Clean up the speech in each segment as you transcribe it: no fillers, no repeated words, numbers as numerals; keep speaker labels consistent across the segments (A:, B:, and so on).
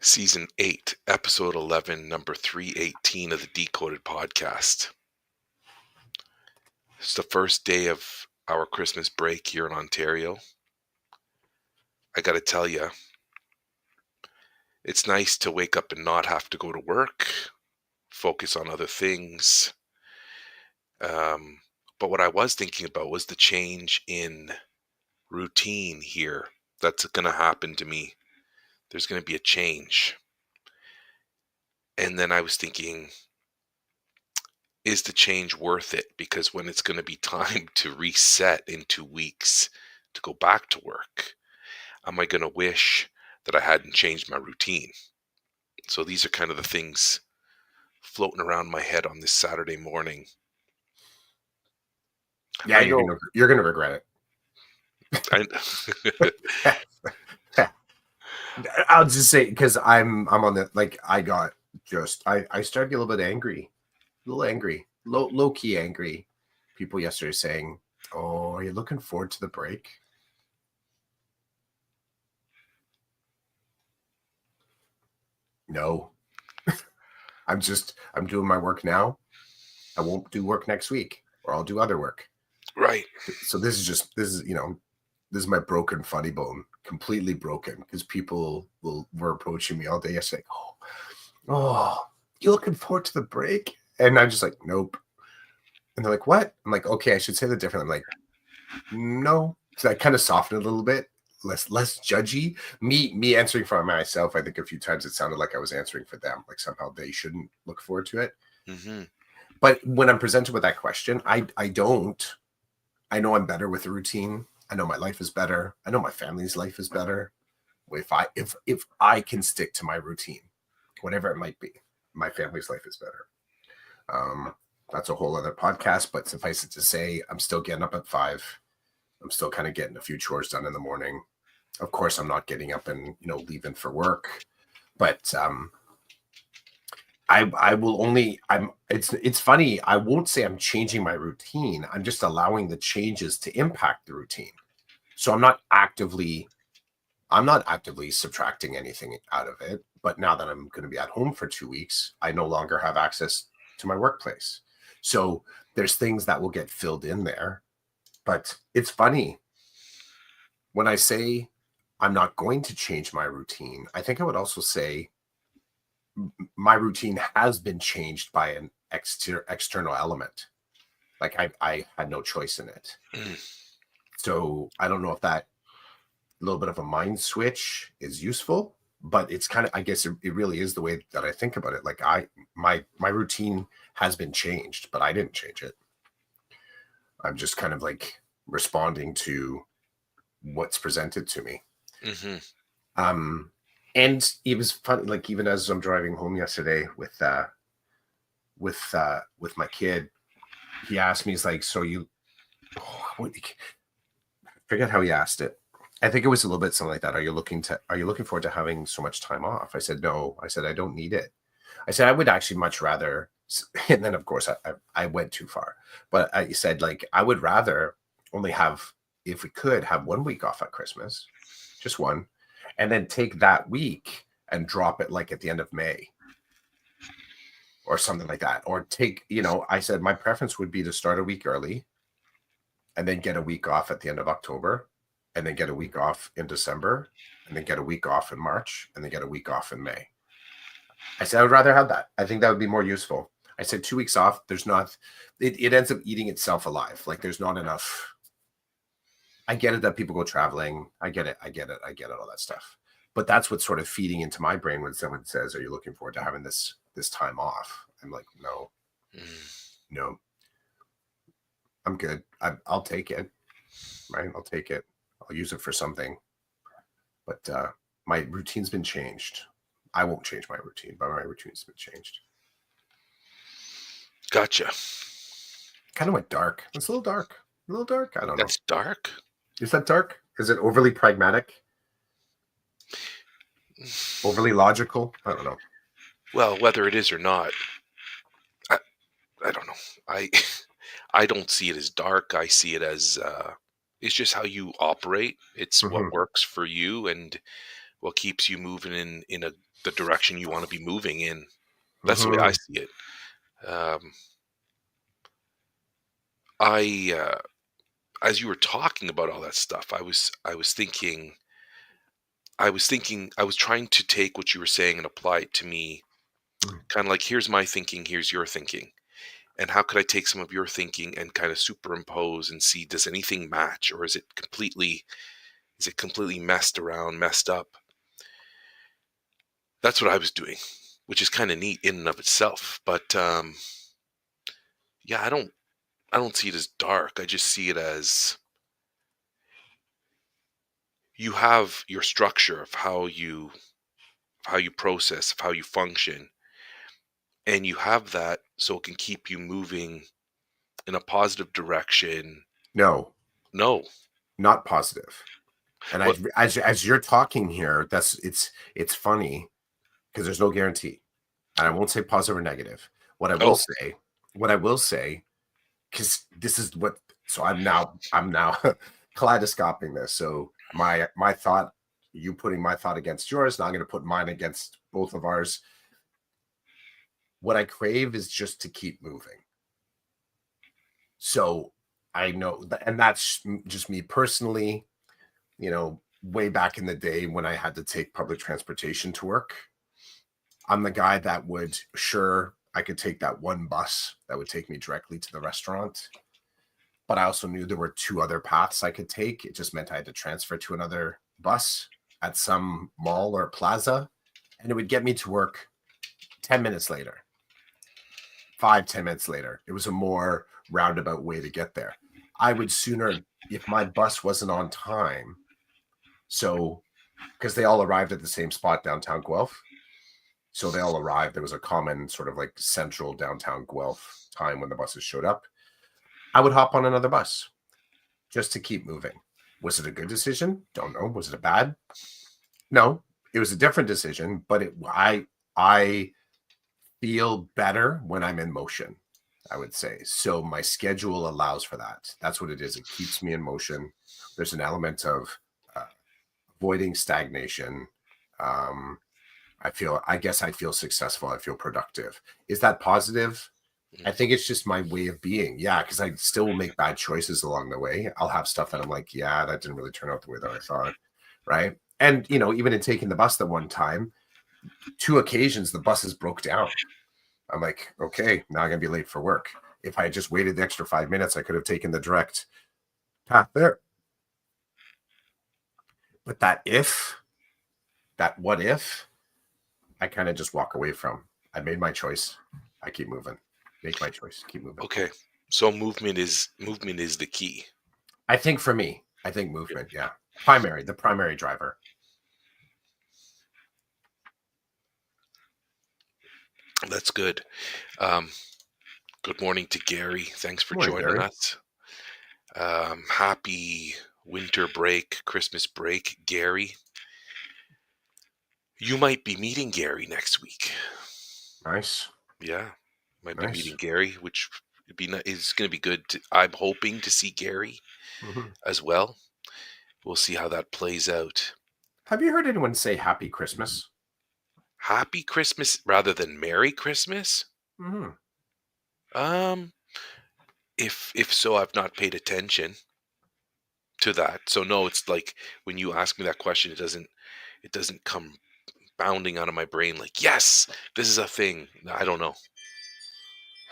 A: Season 8, Episode 11, Number 318 of the Decoded Podcast. It's the first day of our Christmas break here in Ontario. I gotta tell you, it's nice to wake up and not have to go to work, focus on other things. But what I was thinking about was the change in routine here that's gonna happen to me. There's gonna be a change. And then I was thinking, is the change worth it? Because when it's going to be time to reset in 2 weeks to go back to work, am I going to wish that I hadn't changed my routine? So these are kind of the things floating around my head on this Saturday morning.
B: Yeah,
A: I
B: you're
A: know.
B: gonna regret it. I'll just say because I'm on the I started to get a little bit angry, low key angry. People yesterday saying, "Oh, are you looking forward to the break?" No, I'm doing my work now. I won't do work next week, or I'll do other work.
A: Right.
B: So this is my broken funny bone, completely broken, because people were approaching me all day yesterday. Oh, you looking forward to the break? And I'm just like, nope. And they're like, what? I'm like, okay, I should say that differently. I'm like, no. So I kind of softened it a little bit, less judgy. Me answering for myself, I think a few times it sounded like I was answering for them, like somehow they shouldn't look forward to it.
A: Mm-hmm.
B: But when I'm presented with that question, I don't. I know I'm better with the routine. I know my life is better. I know my family's life is better. If I can stick to my routine, whatever it might be, my family's life is better. That's a whole other podcast, but suffice it to say, I'm still getting up at 5. I'm still kind of getting a few chores done in the morning. Of course, I'm not getting up and leaving for work, but I will only. It's funny. I won't say I'm changing my routine. I'm just allowing the changes to impact the routine. So I'm not actively subtracting anything out of it. But now that I'm going to be at home for 2 weeks, I no longer have access to my workplace. So there's things that will get filled in there. But it's funny when I say I'm not going to change my routine. I think I would also say my routine has been changed by an external element. Like I had no choice in it. So I don't know if that little bit of a mind switch is useful, but it's kind of, I guess it really is the way that I think about it. Like my routine has been changed, but I didn't change it. I'm just kind of like responding to what's presented to me.
A: Mm-hmm.
B: And it was fun, like even as I'm driving home yesterday with my kid, he asked me, he's like, so forget how he asked it. I think it was a little bit something like that. Are you looking forward to having so much time off? I said, no. I said, I don't need it. I said, I would actually much rather, and then of course I went too far, but I said, like, I would rather only have, if we could have 1 week off at Christmas, just one, and then take that week and drop it like at the end of May or something like that. Or take, I said my preference would be to start a week early and then get a week off at the end of October, and then get a week off in December, and then get a week off in March, and then get a week off in May. I said I would rather have that. I think that would be more useful. I said 2 weeks off, it ends up eating itself alive. Like there's not enough. I get it that people go traveling. I get it, all that stuff. But that's what's sort of feeding into my brain when someone says, are you looking forward to having this time off? I'm like, no. No. I'm good. I'll take it. Right? I'll take it. I'll use it for something. But my routine's been changed. I won't change my routine, but my routine's been changed.
A: Gotcha.
B: Kind of went dark. It's a little dark. I don't know.
A: That's dark?
B: Is that dark? Is it overly pragmatic? Overly logical? I don't know.
A: Well, whether it is or not, I don't know. I don't see it as dark. I see it as it's just how you operate. It's what works for you. And what keeps you moving in the direction you want to be moving in. That's the way I
B: Hmm.
A: see it. Um, I as you were talking about all that stuff, I was trying to take what you were saying and apply it to me, kind of like, here's my thinking, here's your thinking. And how could I take some of your thinking and kind of superimpose and see, does anything match, or is it completely messed up? That's what I was doing, which is kind of neat in and of itself. But yeah, I don't see it as dark. I just see it as, you have your structure of how you process, of how you function, and you have that so it can keep you moving in a positive direction.
B: No,
A: No.
B: not positive. And
A: What?
B: as you're talking here, it's funny because there's no guarantee, and I won't say positive or negative. What I will
A: Oh.
B: say, what I will say, because this is what. So I'm now kaleidoscoping this. So my thought, you putting my thought against yours. Now I'm going to put mine against both of ours. What I crave is just to keep moving. So I know, and that's just me personally. Way back in the day when I had to take public transportation to work, I'm the guy that would, sure, I could take that one bus that would take me directly to the restaurant. But I also knew there were two other paths I could take. It just meant I had to transfer to another bus at some mall or plaza, and it would get me to work 10 minutes later, 5, 10 minutes later. It was a more roundabout way to get there. I would sooner, if my bus wasn't on time, so because they all arrived at the same spot downtown Guelph. So they all arrived. There was a common sort of like central downtown Guelph time when the buses showed up. I would hop on another bus just to keep moving. Was it a good decision? Don't know. Was it a bad? No, it was a different decision, but I feel better when I'm in motion, I would say. So my schedule allows for that. That's what it is. It keeps me in motion. There's an element of uh, avoiding stagnation. Um, I guess I feel successful. I feel productive. Is that positive? I
A: Mm.
B: think it's just my way of being. Yeah, because I still will make bad choices along the way. I'll have stuff that I'm like, yeah, that didn't really turn out the way that I thought. Right. And, even in taking the bus the one time, two occasions, the buses broke down. I'm like, okay, now I'm going to be late for work. If I had just waited the extra 5 minutes, I could have taken the direct path there. But that what if, I kind of just walk away from. I made my choice. I keep moving. Make my choice. Keep moving.
A: Okay. So movement is the key.
B: I think for me, I think
A: Yeah.
B: movement. Yeah, the primary driver.
A: That's good. Um, Good morning to Gary. Thanks for
B: Good morning,
A: joining
B: Gary.
A: us. Happy winter break, Christmas break, Gary. You might be meeting Gary next week.
B: Nice,
A: Yeah, might be
B: nice.
A: meeting Gary, which is going to be good. I'm hoping to see Gary
B: Hmm.
A: as well. We'll see how that plays out.
B: Have you heard anyone say Happy Christmas?
A: Happy Christmas rather than Merry Christmas.
B: Hmm.
A: Um, if so, I've not paid attention to that. So no, it's like when you ask me that question, it doesn't come bounding out of my brain like, yes, this is a thing. I don't know.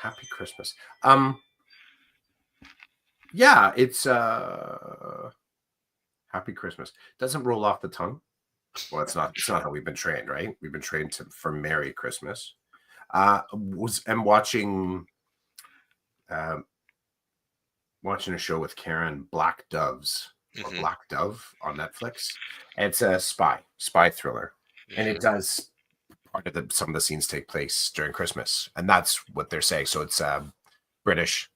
B: Happy Christmas. Yeah, it's Happy Christmas. Doesn't roll off the tongue. Well, it's not how we've been trained, right? We've been trained for Merry Christmas. I'm um watching a show with Karen, Black Doves or
A: Hmm.
B: Black Dove on Netflix. And it's a spy thriller. And it
A: Hmm.
B: does part of some of the scenes take place during Christmas. And that's what they're saying. So it's British.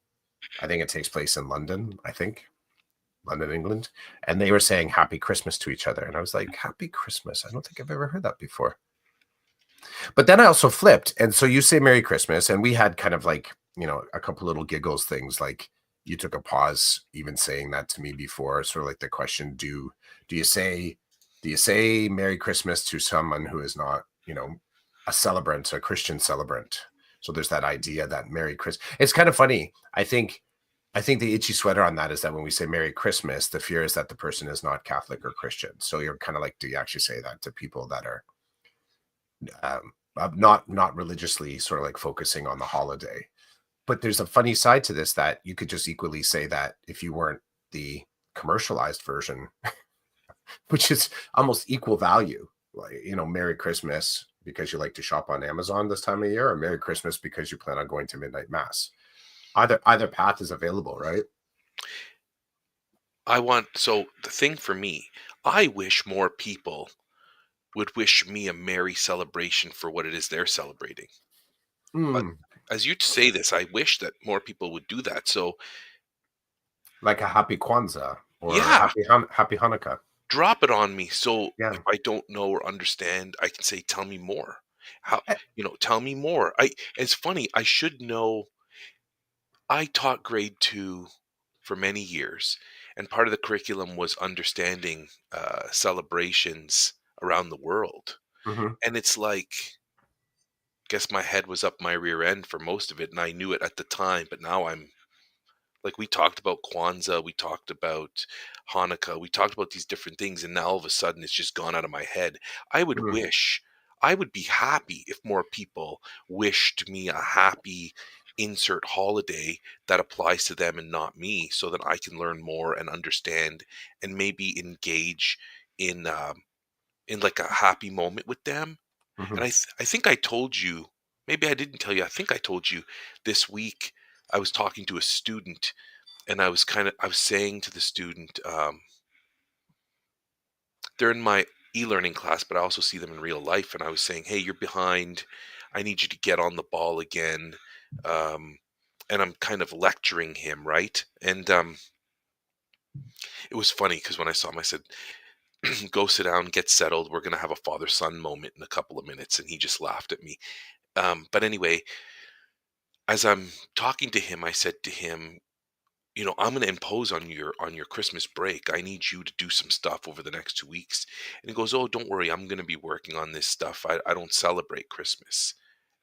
B: I think it takes place in London, London, England. And they were saying Happy Christmas to each other. And I was like, Happy Christmas. I don't think I've ever heard that before. But then I also flipped. And so you say Merry Christmas. And we had kind of like, a couple little giggles things like you took a pause even saying that to me before. Sort of like the question, do you say Do you say Merry Christmas to someone who is not, a celebrant, a Christian celebrant? So there's that idea that Merry Christmas. It's kind of funny. I think the itchy sweater on that is that when we say Merry Christmas, the fear is that the person is not Catholic or Christian. So you're kind of like, do you actually say that to people that are not religiously sort of like focusing on the holiday? But there's a funny side to this that you could just equally say that if you weren't the commercialized version, which is almost equal value, like, Merry Christmas because you like to shop on Amazon this time of year, or Merry Christmas because you plan on going to midnight mass. Either path is available, right?
A: So the thing for me, I wish more people would wish me a merry celebration for what it is they're celebrating. But
B: Mm,
A: as you say this, I wish that more people would do that. So
B: like a happy Kwanzaa or
A: yeah,
B: happy Hanukkah.
A: drop it on me. So if
B: Yeah.
A: I don't know or understand, I can say, tell me more. How,
B: Eh,
A: tell me more. It's funny. I should know. I taught grade two for many years, and part of the curriculum was understanding celebrations around the world.
B: mhm,
A: And it's like, guess my head was up my rear end for most of it, and I knew it at the time, but now I'm like, we talked about Kwanzaa, we talked about Hanukkah, we talked about these different things, and now all of a sudden it's just gone out of my head. I would
B: mhm,
A: wish, I would be happy if more people wished me a happy insert holiday that applies to them and not me, so that I can learn more and understand and maybe engage in like a happy moment with them.
B: mhm,
A: And I think I told you, maybe I didn't tell you. I think I told you this week. I was talking to a student, and I was saying to the student, they're in my e-learning class, but I also see them in real life. And I was saying, hey, you're behind. I need you to get on the ball again. Um, and I'm kind of lecturing him, right? And it was funny because when I saw him, I said, go sit down, get settled. We're going to have a father son moment in a couple of minutes. And he just laughed at me. But anyway, as I'm talking to him, I said to him, I'm going to impose on your Christmas break. I need you to do some stuff over the next 2 weeks. And he goes, oh, don't worry. I'm going to be working on this stuff. I don't celebrate Christmas.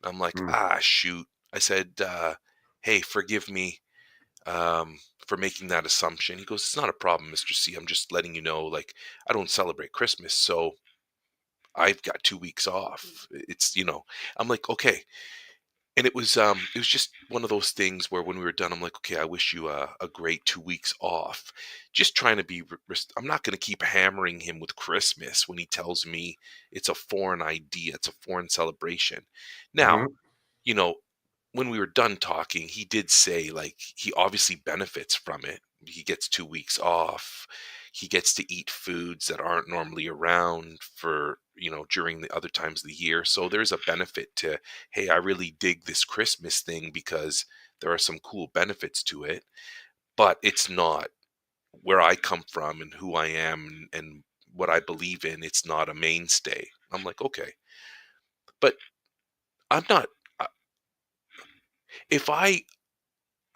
A: And I'm like,
B: mm,
A: ah, shoot. I said, hey, forgive me for making that assumption. He goes, it's not a problem, Mr. C. I'm just letting you know, like, I don't celebrate Christmas. So I've got 2 weeks off. I'm like, okay. And it was just one of those things where when we were done, I'm like, okay, I wish you a great 2 weeks off. Just trying to be, I'm not going to keep hammering him with Christmas when he tells me it's a foreign idea, it's a foreign celebration. Now,
B: mhm,
A: you know, when we were done talking, he did say, like, he obviously benefits from it. He gets 2 weeks off. He gets to eat foods that aren't normally around for, during the other times of the year. So there's a benefit to, hey, I really dig this Christmas thing because there are some cool benefits to it, but it's not where I come from and who I am and what I believe in. It's not a mainstay. I'm like, okay, but I'm not, I- if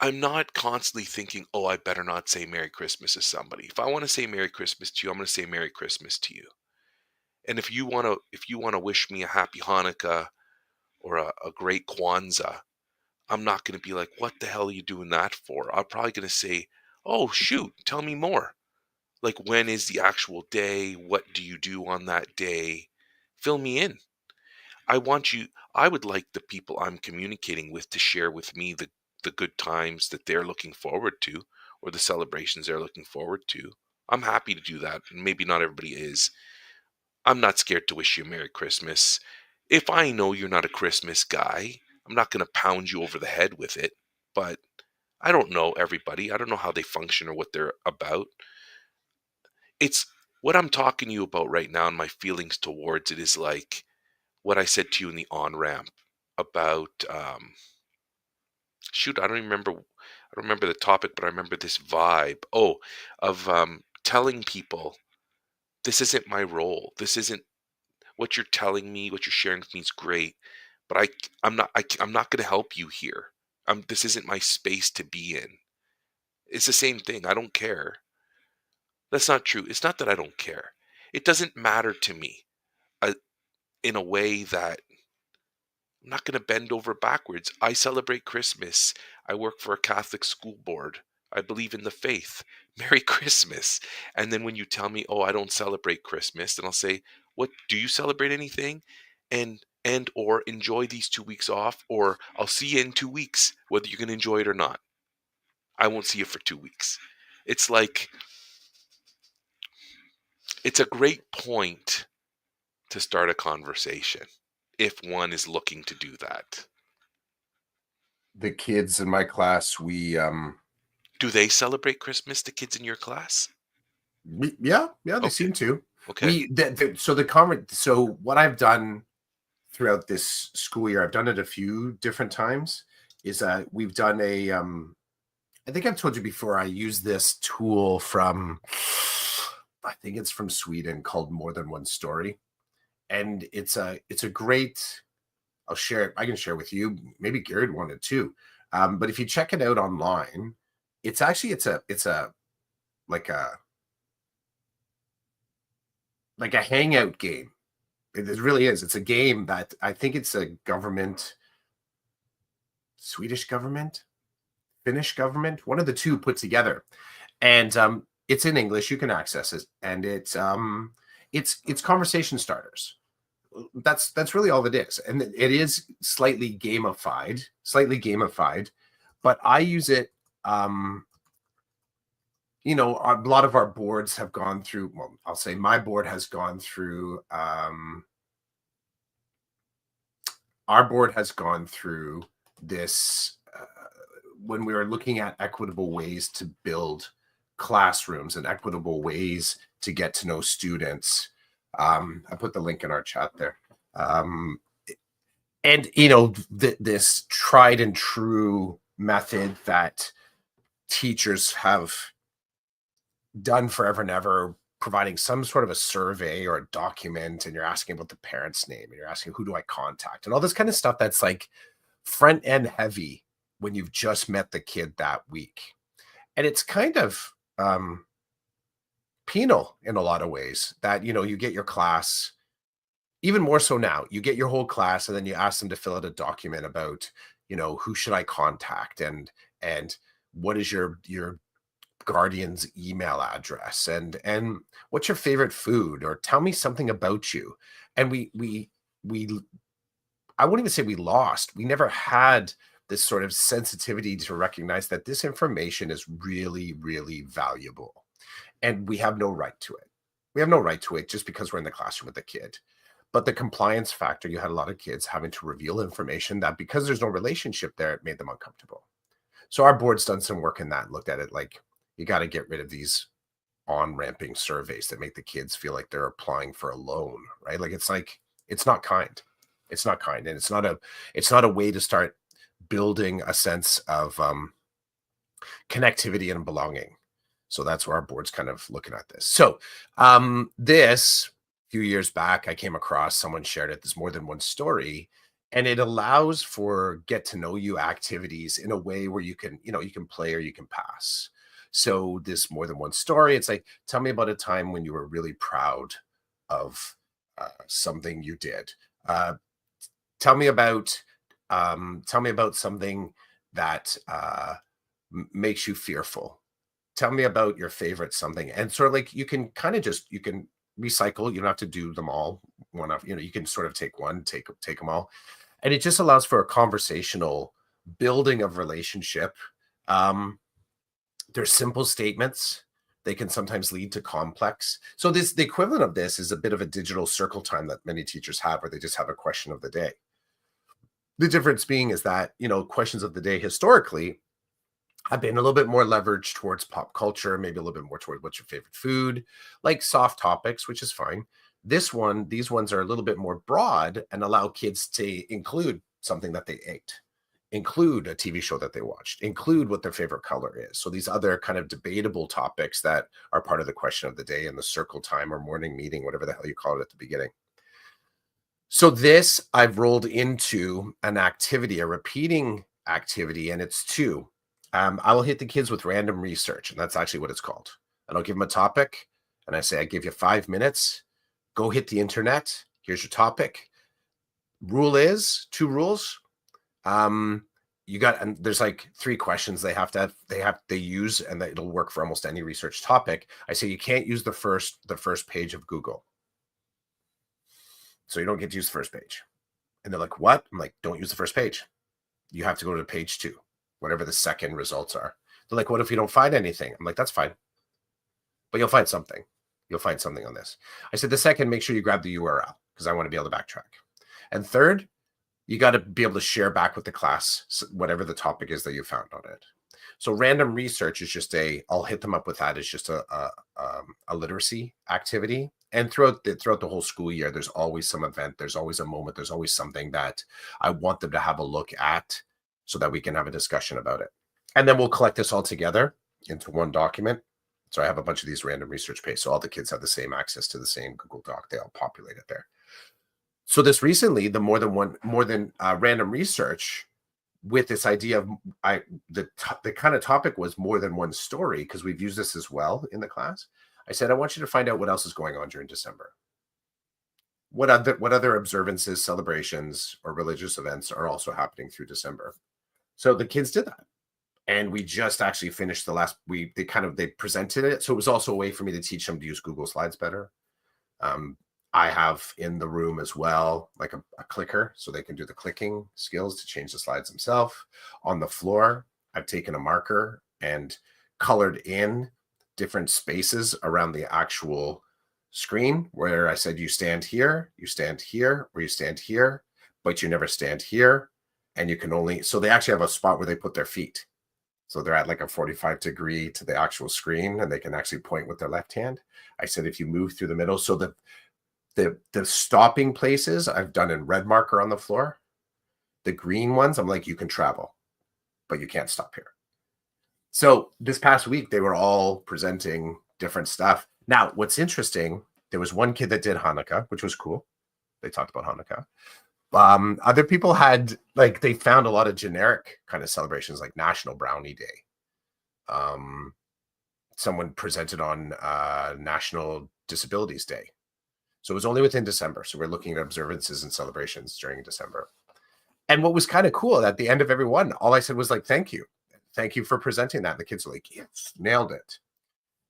A: I'm not constantly thinking, "Oh, I better not say Merry Christmas to somebody." If I want to say Merry Christmas to you, I'm going to say Merry Christmas to you. And if you want to wish me a happy Hanukkah or a great Kwanzaa, I'm not going to be like, "What the hell are you doing that for?" I'm probably going to say, "Oh, shoot, tell me more. Like, when is the actual day? What do you do on that day? Fill me in." I want you I would like the people I'm communicating with to share with me the good times that they're looking forward to, or the celebrations they're looking forward to. I'm happy to do that. And maybe not everybody is. I'm not scared to wish you a Merry Christmas. If I know you're not a Christmas guy, I'm not going to pound you over the head with it. But I don't know everybody. I don't know how they function or what they're about. It's what I'm talking to you about right now, and my feelings towards it is like what I said to you in the on ramp about shoot, I don't remember the topic, but I remember this vibe. Oh, of telling people this isn't my role. This isn't what you're telling me, what you're sharing with me is great, but I'm not going to help you here. This isn't my space to be in. It's the same thing. I don't care. That's not true. It's not that I don't care. It doesn't matter to me, uh, in a way that I'm not going to bend over backwards. I celebrate Christmas. I work for a Catholic school board. I believe in the faith. Merry Christmas. And then when you tell me, "Oh, I don't celebrate Christmas," then I'll say, "What, do you celebrate anything?" And or enjoy these 2 weeks off, or I'll see you in 2 weeks whether you can enjoy it or not. I won't see you for 2 weeks. It's like it's a great point to start a conversation if one is looking to do that.
B: The kids in my class,
A: Do they celebrate Christmas, the kids in your class?
B: yeah, yeah, they
A: Okay,
B: seem to.
A: okay.
B: So what I've done throughout this school year, I've done it a few different times, is that we've done I think I've told you before, I use this tool from, I think it's from Sweden, called More Than One Story. And it's a great, I'll share it. I can share with you. Maybe Gary wanted too. But if you check it out online, it's like a like a hangout game. It really is. It's a game that I think it's a government, Swedish government, Finnish government, one of the two put together. And it's in English. You can access it, and it's conversation starters. That's really all it is, and it is slightly gamified. But I use it. A lot of our boards have gone through. Well, I'll say my board has gone through. Our board has gone through this when we were looking at equitable ways to build classrooms and equitable ways to get to know students. I put the link in our chat there. And this tried and true method that teachers have done forever and ever, providing some sort of a survey or a document, and you're asking about the parent's name, and you're asking, who do I contact, and all this kind of stuff that's like front end heavy when you've just met the kid that week. And it's kind of penal in a lot of ways that, you get your class, even more so now, you get your whole class, and then you ask them to fill out a document about, who should I contact, and what is your guardian's email address, and what's your favorite food, or tell me something about you. And we I won't even say we never had this sort of sensitivity to recognize that this information is really, really valuable, and we have no right to it. We have no right to it just because we're in the classroom with the kid. But the compliance factor, you had a lot of kids having to reveal information that, because there's no relationship there, it made them uncomfortable. So our board's done some work in that, looked at it like, you got to get rid of these on-ramping surveys that make the kids feel like they're applying for a loan, right? It's not kind. It's not kind. And it's not a way to start building a sense of connectivity and belonging. So that's where our board's kind of looking at this. So this few years back, I came across, someone shared it, there's More Than One Story, and it allows for get to know you activities in a way where you can play or you can pass. So this More Than One Story, it's like, tell me about a time when you were really proud of something you did. Tell me about something that makes you fearful. Tell me about your favorite something. And sort of like, you can kind of you can recycle. You don't have to do them all one up. You can sort of take one, take them all. And it just allows for a conversational building of relationship. They're simple statements. They can sometimes lead to complex. So the equivalent of this is a bit of a digital circle time that many teachers have, where they just have a question of the day. The difference being is that, questions of the day historically have been a little bit more leveraged towards pop culture, maybe a little bit more toward what's your favorite food, like soft topics, which is fine. These ones are a little bit more broad and allow kids to include something that they ate, include a TV show that they watched, include what their favorite color is. So these other kind of debatable topics that are part of the question of the day in the circle time or morning meeting, whatever the hell you call it at the beginning. So this I've rolled into an activity, a repeating activity, and it's I will hit the kids with random research, and that's actually what it's called. And I'll give them a topic, And I say, I give you 5 minutes, go hit the internet. Here's your topic. Rule is two rules. Um, you got, and there's like 3 questions they use, and that it'll work for almost any research topic. I say you can't use the first page of Google. So you don't get to use the first page. And they're like, what? I'm like, don't use the first page. You have to go to page 2, whatever the second results are. They're like, what if you don't find anything? I'm like, that's fine. But you'll find something. You'll find something on this. I said, the second, make sure you grab the URL because I want to be able to backtrack. And third, you got to be able to share back with the class whatever the topic is that you found on it. So random research is just I'll hit them up with that. It's just a literacy activity. And throughout the whole school year, there's always some event. There's always a moment. There's always something that I want them to have a look at so that we can have a discussion about it. And then we'll collect this all together into one document. So I have a bunch of these random research pages. So all the kids have the same access to the same Google Doc. They all populate it there. So this recently, the more than random research, with this idea of the kind of topic was more than one story, because we've used this as well in the class. I said, I want you to find out what else is going on during December. What other observances, celebrations, or religious events are also happening through December? So the kids did that. And we just actually finished they presented it. So it was also a way for me to teach them to use Google Slides better. I have in the room as well, like a clicker, so they can do the clicking skills to change the slides themselves. On the floor, I've taken a marker and colored in different spaces around the actual screen where I said, you stand here, or you stand here, but you never stand here. And you can only, so they actually have a spot where they put their feet. So they're at like a 45-degree to the actual screen, and they can actually point with their left hand. I said, if you move through the middle, so the stopping places I've done in red marker on the floor. The green ones, I'm like, you can travel, but you can't stop here. So this past week, they were all presenting different stuff. Now, what's interesting, there was one kid that did Hanukkah, which was cool. They talked about Hanukkah. Other people had, like, they found a lot of generic kind of celebrations, like National Brownie Day. Someone presented on National Disabilities Day. So it was only within December. So we're looking at observances and celebrations during December. And what was kind of cool, at the end of every one, all I said was like, thank you. Thank you for presenting that. And the kids were like, yes, nailed it.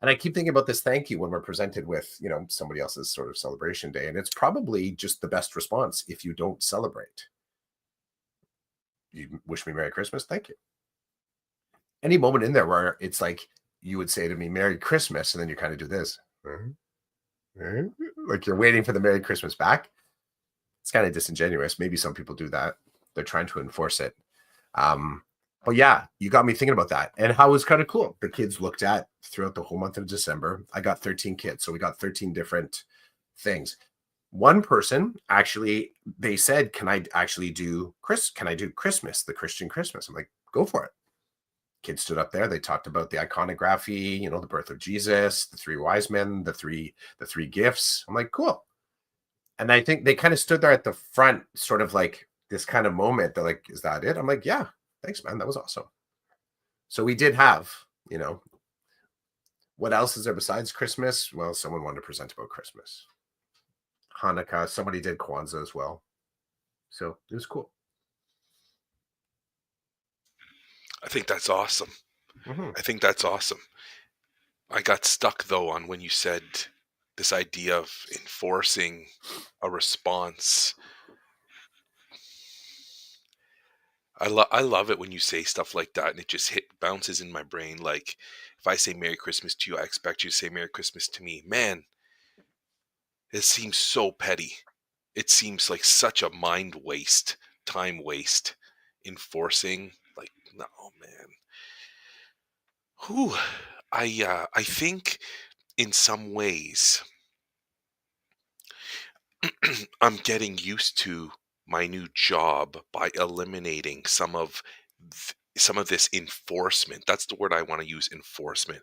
B: And I keep thinking about this thank you when we're presented with, somebody else's sort of celebration day. And it's probably just the best response if you don't celebrate. You wish me Merry Christmas. Thank you. Any moment in there where it's like you would say to me, Merry Christmas, and then you kind of do this. Like you're waiting for the Merry Christmas back. It's kind of disingenuous. Maybe some people do that. They're trying to enforce it. But yeah, you got me thinking about that. And how it was kind of cool. The kids looked at throughout the whole month of December. I got 13 kids. So we got 13 different things. One person actually, they said, can I do Christmas, the Christian Christmas? I'm like, go for it. Kids stood up there. They talked about the iconography, the birth of Jesus, the 3 wise men, the three gifts. I'm like, cool. And I think they kind of stood there at the front, sort of like this kind of moment. They're like, is that it? I'm like, yeah, thanks, man. That was awesome. So we did have, what else is there besides Christmas? Well, someone wanted to present about Christmas. Hanukkah, somebody did Kwanzaa as well. So it was cool.
A: I think that's awesome.
B: Mm-hmm.
A: I think that's awesome. I got stuck though on when you said this idea of enforcing a response. I love it when you say stuff like that and it just bounces in my brain. Like if I say Merry Christmas to you, I expect you to say Merry Christmas to me. Man, it seems so petty. It seems like such a mind waste, time waste, enforcing. Like, no, man. Whew. I think in some ways I'm getting used to my new job by eliminating some of this enforcement. That's the word I want to use, enforcement.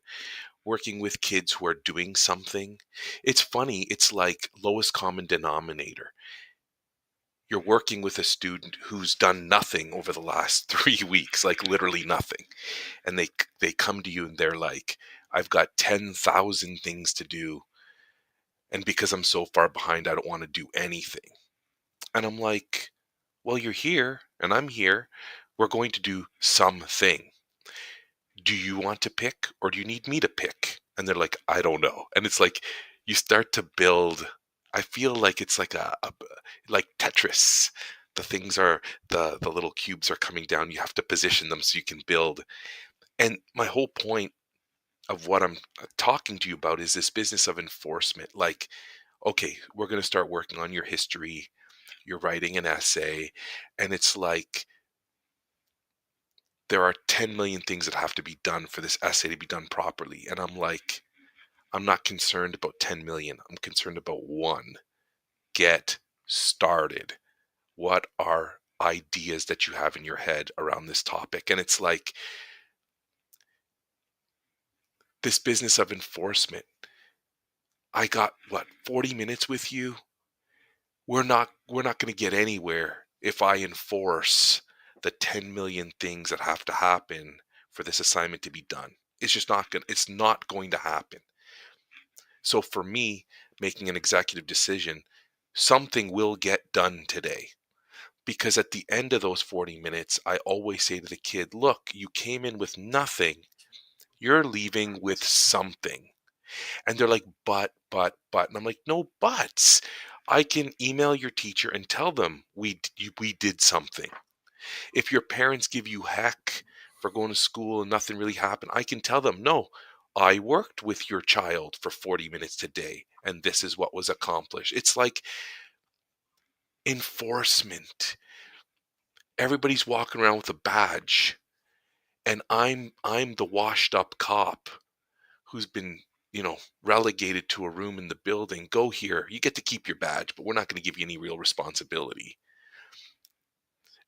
A: Working with kids who are doing something. It's funny, it's like lowest common denominator. You're working with a student who's done nothing over the last 3 weeks, like literally nothing. And they come to you and they're like, I've got 10,000 things to do. And because I'm so far behind, I don't want to do anything. And I'm like, well, you're here and I'm here. We're going to do something. Do you want to pick or do you need me to pick? And they're like, I don't know. And it's like you start to build. I feel like it's like like Tetris. The things are the little cubes are coming down. You have to position them so you can build. And my whole point of what I'm talking to you about is this business of enforcement. Like, okay, we're going to start working on your history. You're writing an essay, and it's like there are 10 million things that have to be done for this essay to be done properly. And I'm like, I'm not concerned about 10 million. I'm concerned about one. Get started. What are ideas that you have in your head around this topic? And it's like this business of enforcement. I got what, 40 minutes with you? We're not going to get anywhere if I enforce the 10 million things that have to happen for this assignment to be done. It's not going to happen. So for me, making an executive decision, something will get done today. Because at the end of those 40 minutes, I always say to the kid, look, you came in with nothing. You're leaving with something. And they're like, but. And I'm like, no buts. I can email your teacher and tell them we did something. If your parents give you heck for going to school and nothing really happened, I can tell them, no, I worked with your child for 40 minutes today and this is what was accomplished. It's like enforcement. Everybody's walking around with a badge and I'm the washed up cop who's been, relegated to a room in the building. Go here. You get to keep your badge, but we're not going to give you any real responsibility.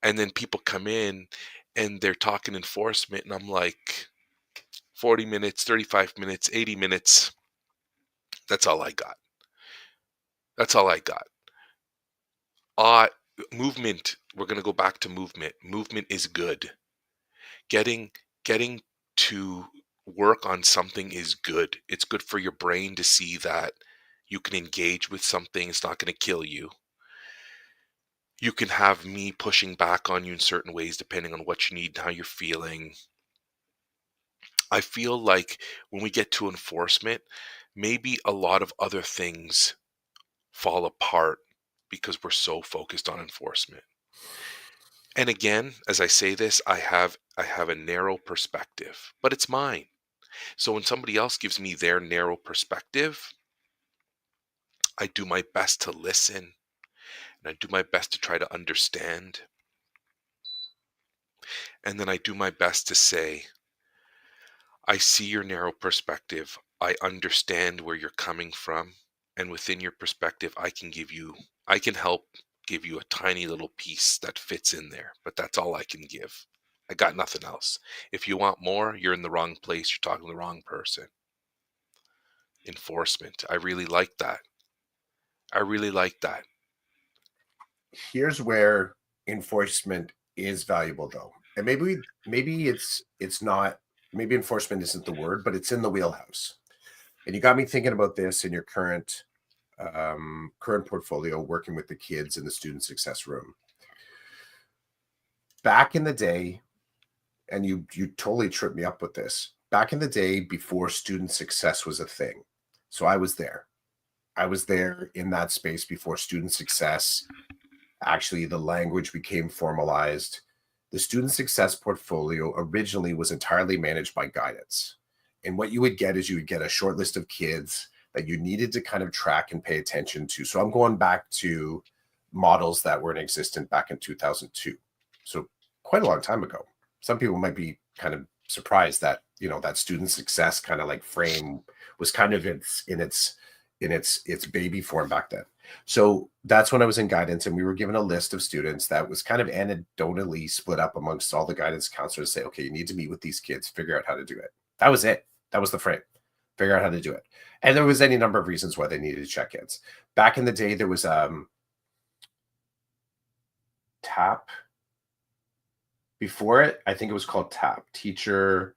A: And then people come in and they're talking enforcement and I'm like, 40 minutes, 35 minutes, 80 minutes. That's all I got. That's all I got. Uh Movement. We're going to go back to movement. Movement is good. Getting getting to work on something is good. It's good for your brain to see that you can engage with something. It's not going to kill you. You can have me pushing back on you in certain ways depending on what you need and how you're feeling. I feel like when we get to enforcement, maybe a lot of other things fall apart because we're so focused on enforcement. And again, as I say this, I have a narrow perspective, but it's mine. So when somebody else gives me their narrow perspective, I do my best to listen and I do my best to try to understand. And then I do my best to say, I see your narrow perspective. I understand where you're coming from. And within your perspective, I can help give you a tiny little piece that fits in there. But that's all I can give. I got nothing else. If you want more, you're in the wrong place. You're talking to the wrong person. Enforcement. I really like that. I really like that.
B: Here's where enforcement is valuable, though, and maybe it's not. Maybe enforcement isn't the word, but it's in the wheelhouse. And you got me thinking about this in your current portfolio, working with the kids in the student success room. Back in the day, and you totally tripped me up with this. Back in the day, before student success was a thing, so I was there. I was there in that space before student success. Actually, the language became formalized. The student success portfolio originally was entirely managed by guidance. And what you would get is you would get a short list of kids that you needed to kind of track and pay attention to. So I'm going back to models that were in existence back in 2002. So quite a long time ago. Some people might be kind of surprised that, that student success kind of like frame was kind of in its baby form back then. So that's when I was in guidance, and we were given a list of students that was kind of anecdotally split up amongst all the guidance counselors. Say, okay, you need to meet with these kids, figure out how to do it. That was it. That was the frame. Figure out how to do it. And there was any number of reasons why they needed check-ins. Back in the day, there was TAP. Before it, I think it was called TAP, Teacher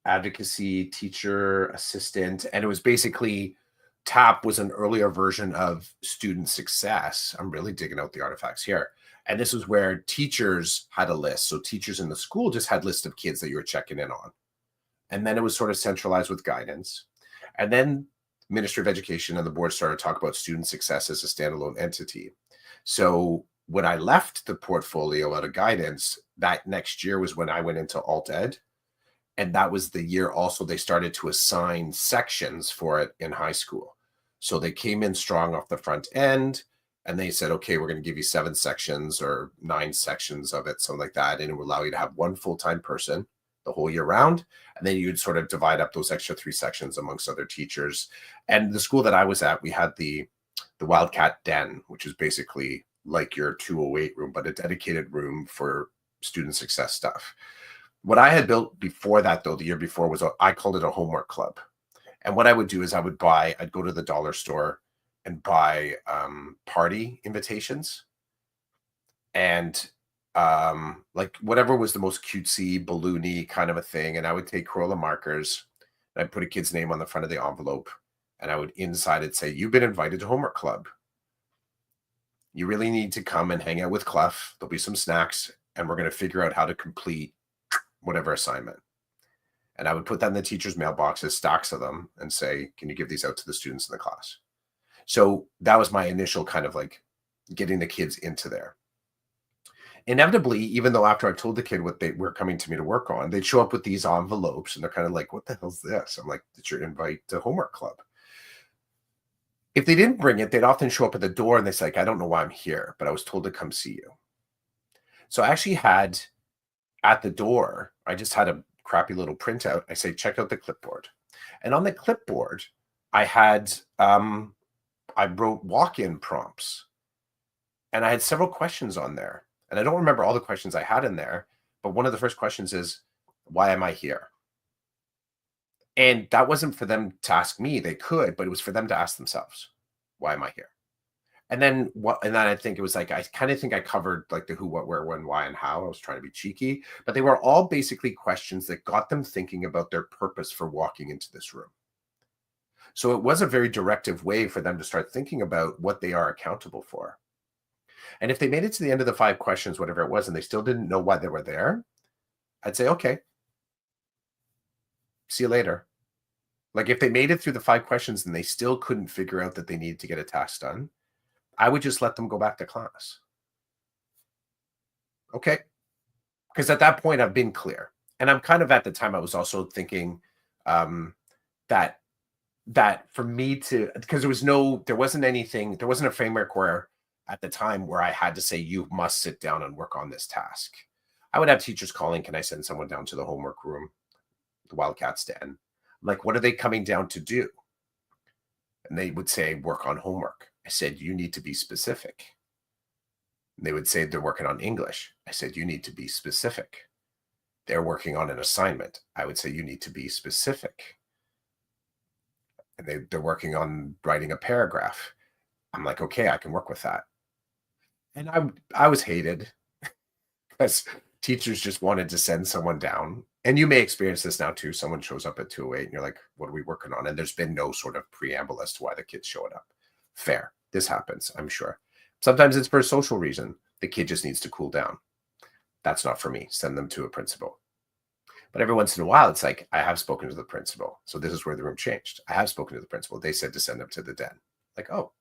B: Advocacy, Teacher Assistant, and it was basically TAP was an earlier version of student success. I'm really digging out the artifacts here. And this was where teachers had a list. So teachers in the school just had lists of kids that you were checking in on. And then it was sort of centralized with guidance. And then Ministry of Education and the board started to talk about student success as a standalone entity. So when I left the portfolio out of guidance, that next year was when I went into alt ed. And that was the year also they started to assign sections for it in high school. So they came in strong off the front end and they said, okay, we're going to give you 7 sections or 9 sections of it, something like that. And it would allow you to have one full-time person the whole year round. And then you'd sort of divide up those extra 3 sections amongst other teachers. And the school that I was at, we had the Wildcat Den, which is basically like your 208 room, but a dedicated room for student success stuff. What I had built before that, though, the year before, was I called it a homework club. And what I would do is I'd go to the dollar store and buy party invitations and like whatever was the most cutesy, balloony kind of a thing. And I would take Corolla markers and I'd put a kid's name on the front of the envelope. And I would inside it say, you've been invited to homework club. You really need to come and hang out with Clef. There'll be some snacks and we're going to figure out how to complete whatever assignment. And I would put that in the teacher's mailboxes, stacks of them, and say, can you give these out to the students in the class? So that was my initial kind of like getting the kids into there. Inevitably, even though after I told the kid what they were coming to me to work on, they'd show up with these envelopes and they're kind of like, what the hell's this? I'm like, it's your invite to homework club. If they didn't bring it, they'd often show up at the door and they're like, I don't know why I'm here, but I was told to come see you. So I actually had at the door, I just had a crappy little printout. I say, check out the clipboard. And on the clipboard, I had, I wrote walk-in prompts. And I had several questions on there. And I don't remember all the questions I had in there, but one of the first questions is, why am I here? And that wasn't for them to ask me. They could, but it was for them to ask themselves, why am I here? And then I think it was like, I kind of think I covered like the who, what, where, when, why, and how. I was trying to be cheeky, but they were all basically questions that got them thinking about their purpose for walking into this room. So it was a very directive way for them to start thinking about what they are accountable for. And if they made it to the end of the 5 questions, whatever it was, and they still didn't know why they were there, I'd say, okay, see you later. Like if they made it through the 5 questions and they still couldn't figure out that they needed to get a task done, I would just let them go back to class. Okay. Because at that point, I've been clear. And I'm kind of at the time, I was also thinking that for me to, because there wasn't a framework where at the time where I had to say, you must sit down and work on this task. I would have teachers calling, can I send someone down to the homework room, the Wildcats Den? I'm like, what are they coming down to do? And they would say, work on homework. I said, you need to be specific. And they would say they're working on English. I said, you need to be specific. They're working on an assignment. I would say, you need to be specific. And they're working on writing a paragraph. I'm like, okay, I can work with that. And I was hated because teachers just wanted to send someone down. And you may experience this now too. Someone shows up at 208 and you're like, what are we working on? And there's been no sort of preamble as to why the kid's showing up. Fair. This happens, I'm sure. Sometimes it's for a social reason. The kid just needs to cool down. That's not for me. Send them to a principal. But every once in a while, it's like, I have spoken to the principal. So this is where the room changed. I have spoken to the principal. They said to send them to the den. Like, oh.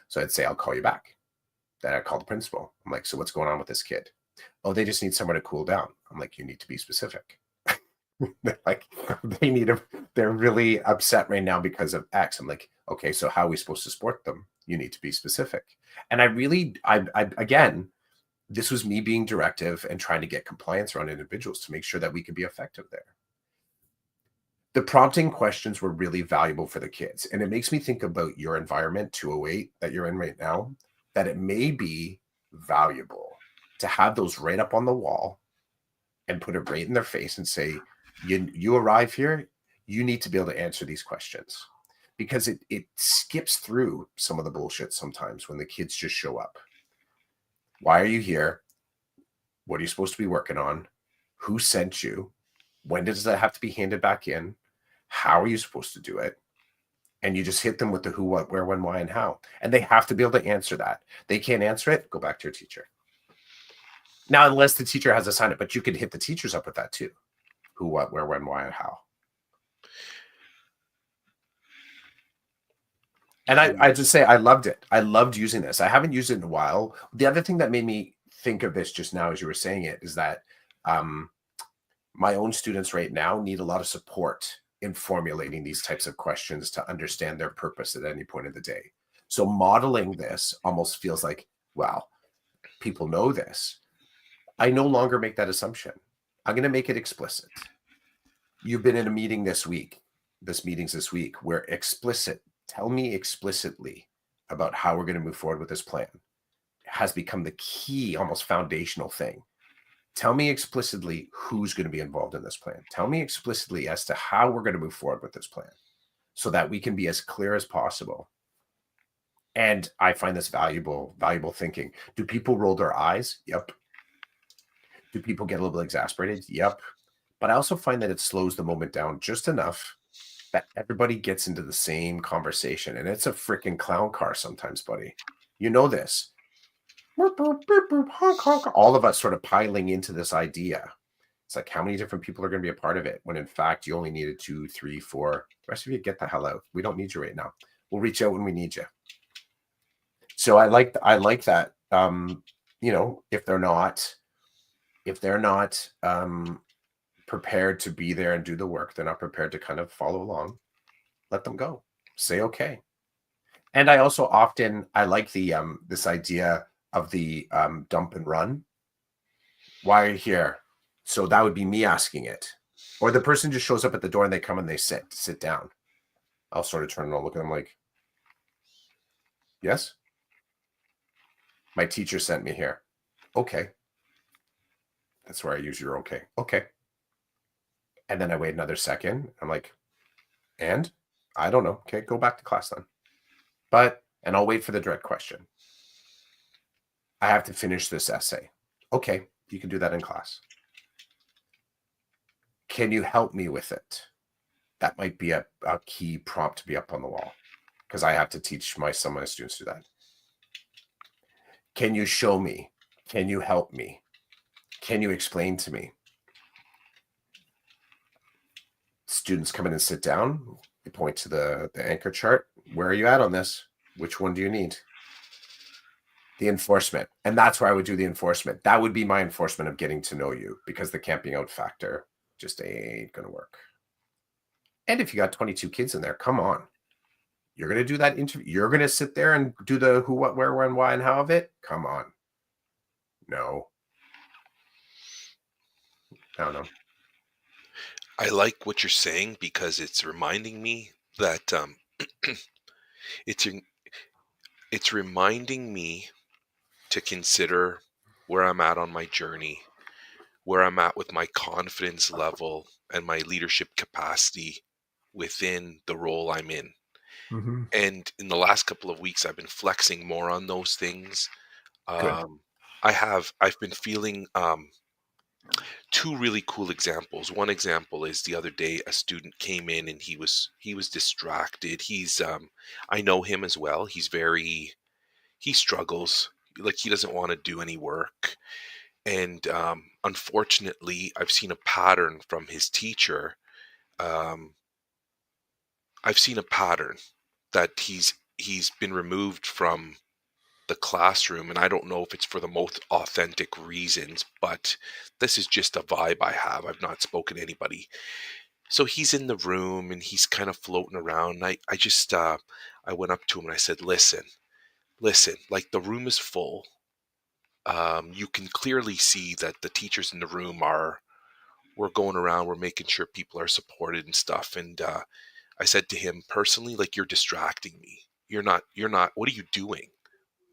B: So I'd say, I'll call you back. Then I'd call the principal. I'm like, so what's going on with this kid? Oh, they just need somewhere to cool down. I'm like, you need to be specific. Like, they're really upset right now because of X. I'm like, okay, so how are we supposed to support them? You need to be specific. And again, this was me being directive and trying to get compliance around individuals to make sure that we could be effective there. The prompting questions were really valuable for the kids. And it makes me think about your environment, 208, that you're in right now, that it may be valuable to have those right up on the wall and put it right in their face and say, you arrive here, you need to be able to answer these questions. Because it skips through some of the bullshit sometimes when the kids just show up. Why are you here? What are you supposed to be working on? Who sent you? When does that have to be handed back in? How are you supposed to do it? And you just hit them with the who, what, where, when, why, and how. And they have to be able to answer that. They can't answer it, go back to your teacher. Now, unless the teacher has assigned it, but you could hit the teachers up with that too. Who, what, where, when, why, and how. And I just say I loved it. I loved using this. I haven't used it in a while. The other thing that made me think of this just now as you were saying it is that um, my own students right now need a lot of support in formulating these types of questions to understand their purpose at any point of the day. So modeling this almost feels like, wow, people know this. I no longer make that assumption. I'm going to make it explicit. You've been in a meeting this week, meetings this week, where tell me explicitly about how we're going to move forward with this plan has become the key, almost foundational thing. Tell me explicitly who's going to be involved in this plan. Tell me explicitly as to how we're going to move forward with this plan so that we can be as clear as possible. And I find this valuable thinking. Do people roll their eyes? Yep. Do people get a little bit exasperated? Yep. But I also find that it slows the moment down just enough that everybody gets into the same conversation. And it's a freaking clown car sometimes, buddy. You know this. All of us sort of piling into this idea. It's like, how many different people are going to be a part of it? When in fact, you only needed 2, 3, 4. The rest of you, get the hell out. We don't need you right now. We'll reach out when we need you. So I like that. If they're not prepared to be there and do the work, they're not prepared to kind of follow along, let them go. Say okay. And I also I like the this idea of the dump and run. Why are you here? So that would be me asking it. Or the person just shows up at the door and they come and they sit down. I'll sort of turn and I'll look at them like, yes? My teacher sent me here. Okay. That's where I use your okay. Okay. And then I wait another second. I'm like, and? I don't know. Okay, go back to class then. And I'll wait for the direct question. I have to finish this essay. Okay, you can do that in class. Can you help me with it? That might be a key prompt to be up on the wall because I have to teach some of my students to do that. Can you show me? Can you help me? Can you explain to me? Students come in and sit down. You point to the anchor chart. Where are you at on this? Which one do you need? The enforcement. And that's where I would do the enforcement. That would be my enforcement of getting to know you because the camping out factor just ain't going to work. And if you got 22 kids in there, come on. You're going to do that interview. You're going to sit there and do the who, what, where, when, why, and how of it? Come on. No. I don't know.
A: I like what you're saying because it's reminding me that it's it's reminding me to consider where I'm at on my journey, where I'm at with my confidence level and my leadership capacity within the role I'm in.
B: Mm-hmm.
A: And in the last couple of weeks, I've been flexing more on those things.
B: Good.
A: I've been feeling two really cool examples. One example is the other day a student came in and he was distracted. I know him as well. He struggles. Like he doesn't want to do any work. And unfortunately, I've seen a pattern from his teacher. Um, I've seen a pattern that he's been removed from the classroom, and I don't know if it's for the most authentic reasons, but this is just a vibe I have. I've not spoken to anybody. So he's in the room and he's kind of floating around. I went up to him and I said, listen, like the room is full. You can clearly see that the teachers in the room we're going around, we're making sure people are supported and stuff. And I said to him personally, like, you're distracting me. You're not, what are you doing?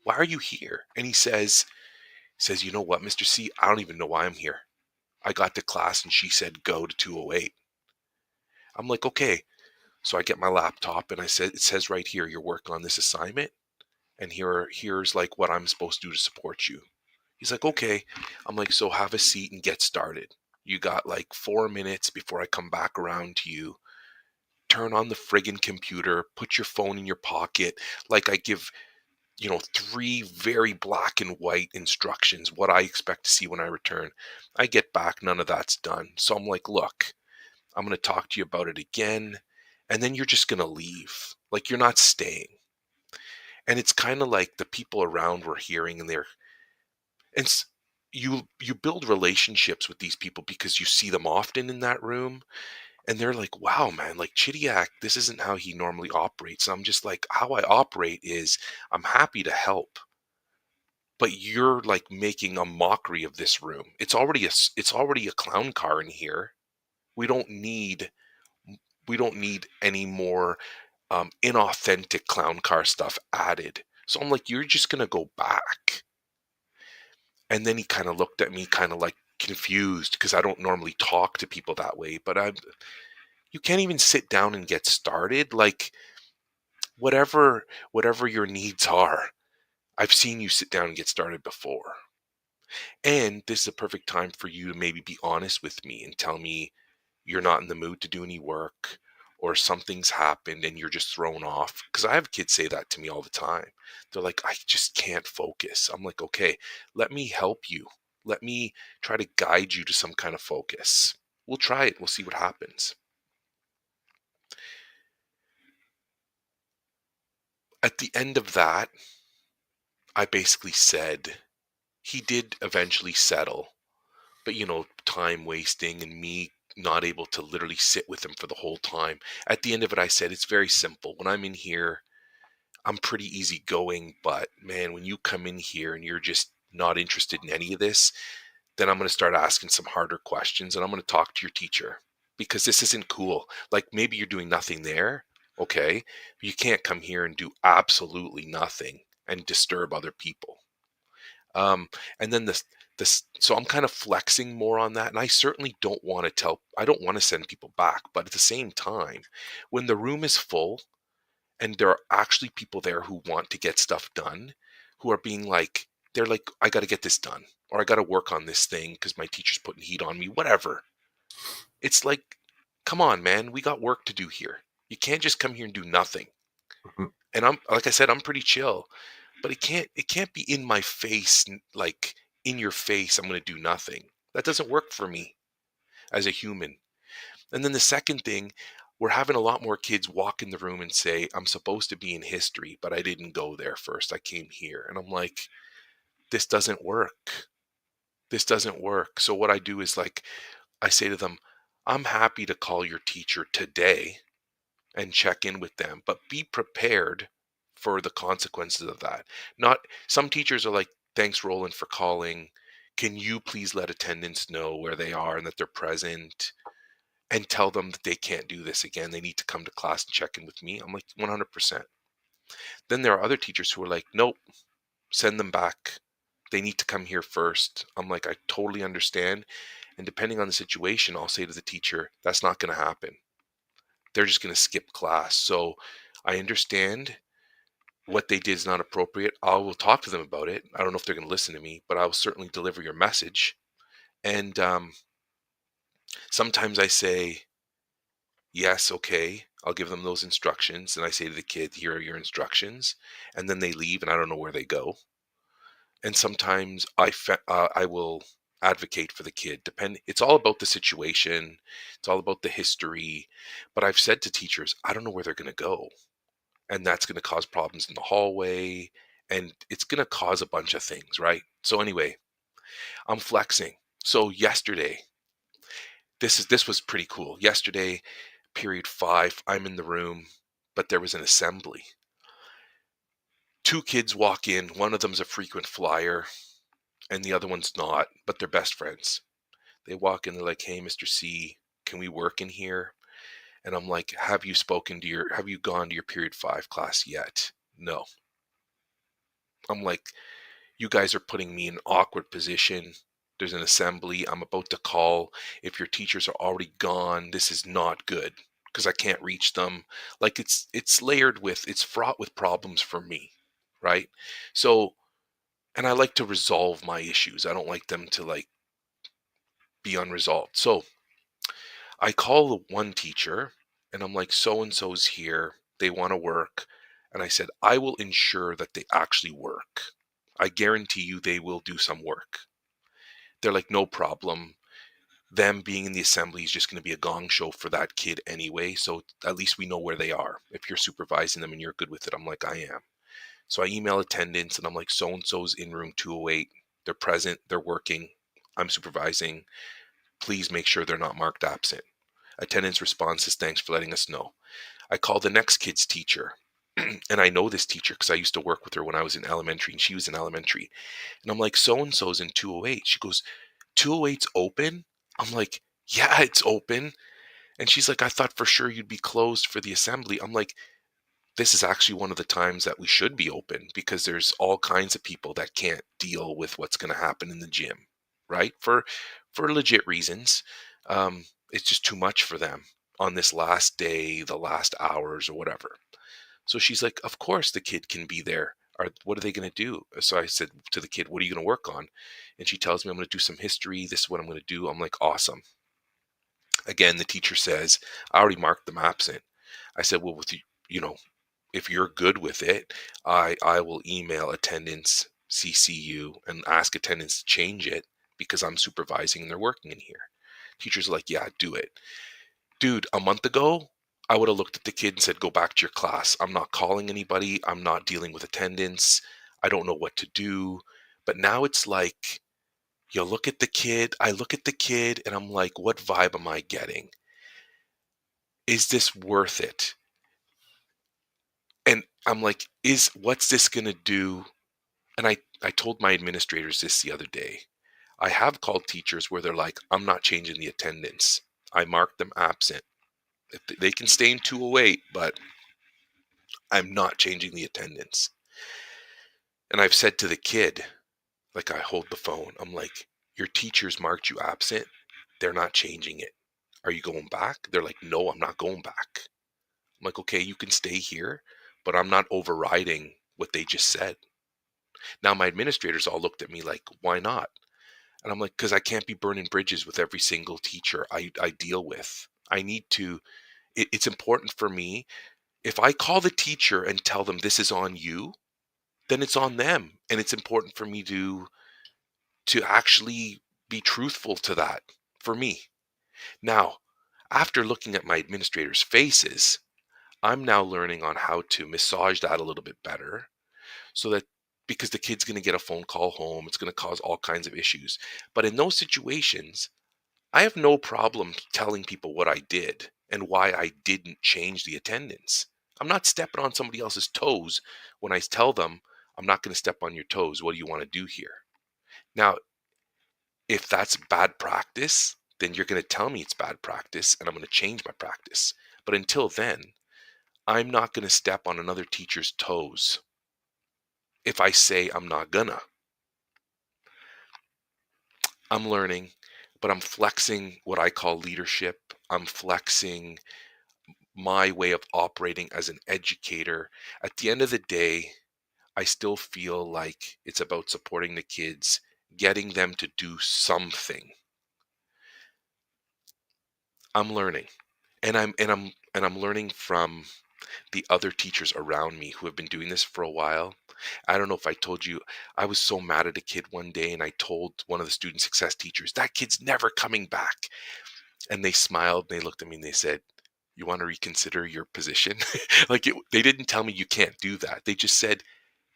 A: Why are you here? And he says, you know what, Mr. C, I don't even know why I'm here. I got to class and she said, go to 208. I'm like, okay. So I get my laptop and I said, it says right here, you're working on this assignment. And here's like what I'm supposed to do to support you. He's like, okay. I'm like, so have a seat and get started. You got like 4 minutes before I come back around to you turn on the friggin' computer, put your phone in your pocket. Like I give, three very black and white instructions, what I expect to see when I return. I get back, none of that's done. So I'm like, look, I'm going to talk to you about it again. And then you're just going to leave. Like you're not staying. And it's kind of like the people around were hearing and and s- you build relationships with these people because you see them often in that room, and they're like, wow, man, like Chidiak, this isn't how he normally operates. And I'm just like, how I operate is I'm happy to help, but you're like making a mockery of this room. It's already a clown car in here. We don't need we don't need any more inauthentic clown car stuff added. So I'm like, you're just gonna go back. And then he kind of looked at me kind of like confused because I don't normally talk to people that way, but you can't even sit down and get started. Like whatever your needs are, I've seen you sit down and get started before. And this is a perfect time for you to maybe be honest with me and tell me you're not in the mood to do any work, or something's happened and you're just thrown off. Because I have kids say that to me all the time. They're like, I just can't focus. I'm like, okay, let me help you. Let me try to guide you to some kind of focus. We'll try it. We'll see what happens. At the end of that, I basically said, he did eventually settle, but time wasting and me not able to literally sit with him for the whole time. At the end of it, I said, it's very simple. When I'm in here, I'm pretty easygoing, but man, when you come in here and you're just not interested in any of this, then I'm going to start asking some harder questions and I'm going to talk to your teacher because this isn't cool. Like maybe you're doing nothing there. Okay. But you can't come here and do absolutely nothing and disturb other people. Um, and then so I'm kind of flexing more on that. And I certainly I don't want to send people back. But at the same time, when the room is full and there are actually people there who want to get stuff done, who are being like, they're like, I got to get this done, or I got to work on this thing because my teacher's putting heat on me, whatever. It's like, come on, man, we got work to do here. You can't just come here and do nothing.
B: Mhm.
A: And I'm, like I said, I'm pretty chill, but it can't be in my face, like in your face, I'm going to do nothing. That doesn't work for me as a human. And then the second thing, we're having a lot more kids walk in the room and say, I'm supposed to be in history, but I didn't go there first. I came here. And I'm like, this doesn't work. This doesn't work. So what I do is like, I say to them, I'm happy to call your teacher today and check in with them, but be prepared for the consequences of that. Not Some teachers are like, thanks, Roland, for calling. Can you please let attendance know where they are and that they're present? And tell them that they can't do this again. They need to come to class and check in with me. I'm like, 100%. Then there are other teachers who are like, nope, send them back. They need to come here first. I'm like, I totally understand. And depending on the situation, I'll say to the teacher, that's not going to happen. They're just going to skip class. So I understand what they did is not appropriate. I will talk to them about it. I don't know if they're going to listen to me, but I will certainly deliver your message. And sometimes I say, yes, okay, I'll give them those instructions. And I say to the kid, here are your instructions. And then they leave and I don't know where they go. And sometimes I will advocate for the kid. It's all about the situation. It's all about the history. But I've said to teachers, I don't know where they're going to go. And that's going to cause problems in the hallway. And it's going to cause a bunch of things, right? So anyway, I'm flexing. So yesterday, this was pretty cool. Yesterday, period 5, I'm in the room, but there was an assembly. Two kids walk in, one of them's a frequent flyer and the other one's not, but they're best friends. They walk in, they're like, hey, Mr. C, can we work in here? And I'm like, have you gone to your period 5 class yet? No. I'm like, you guys are putting me in an awkward position. There's an assembly. I'm about to call. If your teachers are already gone, this is not good because I can't reach them. Like it's fraught with problems for me, right? So, and I like to resolve my issues. I don't like them to like be unresolved. So I call the one teacher And I'm like, so and so's here. They want to work. And I said, I will ensure that they actually work. I guarantee you they will do some work. They're like, no problem. Them being in the assembly is just going to be a gong show for that kid anyway. So at least we know where they are. If you're supervising them and you're good with it, I'm like, I am. So I email attendance and I'm like, so and so's in room 208. They're present. They're working. I'm supervising. Please make sure they're not marked absent. Attendance response is thanks for letting us know. I call the next kid's teacher. And I know this teacher because I used to work with her when I was in elementary and she was in elementary. And I'm like, so and so's in 208. She goes, 208's open? I'm like, yeah, it's open. And she's like, I thought for sure you'd be closed for the assembly. I'm like, this is actually one of the times that we should be open because there's all kinds of people that can't deal with what's going to happen in the gym, right? For legit reasons. It's just too much for them on this last day, the last hours or whatever. So she's like, of course the kid can be there. What are they going to do? So I said to the kid, what are you going to work on? And she tells me I'm going to do some history. This is what I'm going to do. I'm like, awesome. Again, the teacher says, I already marked them absent. I said, well, with you, if you're good with it, I will email attendance, CCU, and ask attendance to change it because I'm supervising and they're working in here. Teacher's like, yeah, do it. Dude, a month ago, I would have looked at the kid and said, go back to your class. I'm not calling anybody. I'm not dealing with attendance. I don't know what to do. But now it's like, you look at the kid, I look at the kid, and I'm like, what vibe am I getting? Is this worth it? And I'm like, what's this going to do? And I told my administrators this the other day. I have called teachers where they're like, I'm not changing the attendance. I marked them absent. If they can stay in 208, but I'm not changing the attendance. And I've said to the kid, like I hold the phone, I'm like, your teachers marked you absent. They're not changing it. Are you going back? They're like, no, I'm not going back. I'm like, okay, you can stay here, but I'm not overriding what they just said. Now my administrators all looked at me like, why not? And I'm like, because I can't be burning bridges with every single teacher I deal with. I need to, it's important for me. If I call the teacher and tell them this is on you, then it's on them. And it's important for me to actually be truthful to that for me. Now, after looking at my administrators' faces, I'm now learning on how to massage that a little bit better so that because the kid's going to get a phone call home, it's going to cause all kinds of issues. But in those situations, I have no problem telling people what I did and why I didn't change the attendance. I'm not stepping on somebody else's toes when I tell them, I'm not going to step on your toes. What do you want to do here? Now, if that's bad practice, then you're going to tell me it's bad practice and I'm going to change my practice. But until then, I'm not going to step on another teacher's toes if I say I'm not gonna. I'm learning, but I'm flexing what I call leadership. I'm flexing my way of operating as an educator. At the end of the day, I still feel like it's about supporting the kids, getting them to do something. I'm learning. And I'm learning from the other teachers around me who have been doing this for a while. I don't know if I told you, I was so mad at a kid one day and I told one of the student success teachers, that kid's never coming back. And they smiled and they looked at me and they said, you want to reconsider your position? They didn't tell me you can't do that. They just said,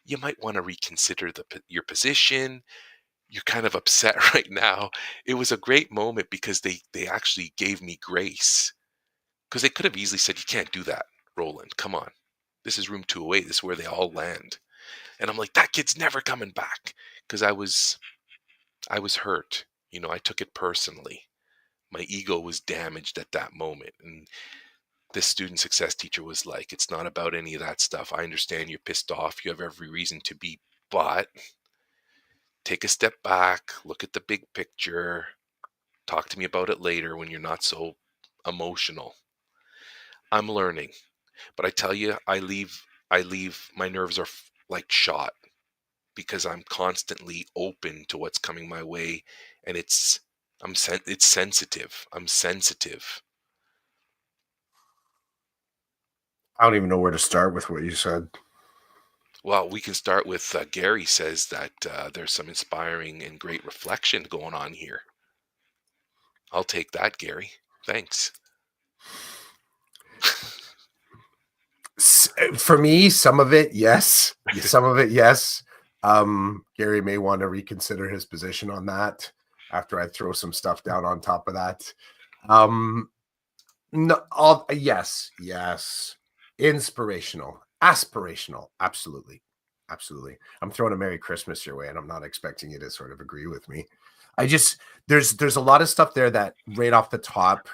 A: you might want to reconsider your position. You're kind of upset right now. It was a great moment because they actually gave me grace because they could have easily said, you can't do that, Roland. Come on. This is room 208. This is where they all land. And I'm like, that kid's never coming back because I was hurt. I took it personally. My ego was damaged at that moment. And this student success teacher was like, it's not about any of that stuff. I understand you're pissed off. You have every reason to be, but take a step back, look at the big picture, talk to me about it later when you're not so emotional. I'm learning, but I tell you, I leave, my nerves are like shot because I'm constantly open to what's coming my way and it's sensitive. I'm sensitive.
B: I don't even know where to start with what you said.
A: Well, we can start with Gary says that there's some inspiring and great reflection going on here. I'll take that, Gary. Thanks.
B: For me, some of it, yes. Some of it, yes. Gary may want to reconsider his position on that after I throw some stuff down on top of that. Um, no, yes, yes. Inspirational, aspirational, absolutely, absolutely. I'm throwing a Merry Christmas your way, and I'm not expecting you to sort of agree with me. I just there's a lot of stuff there that right off the top.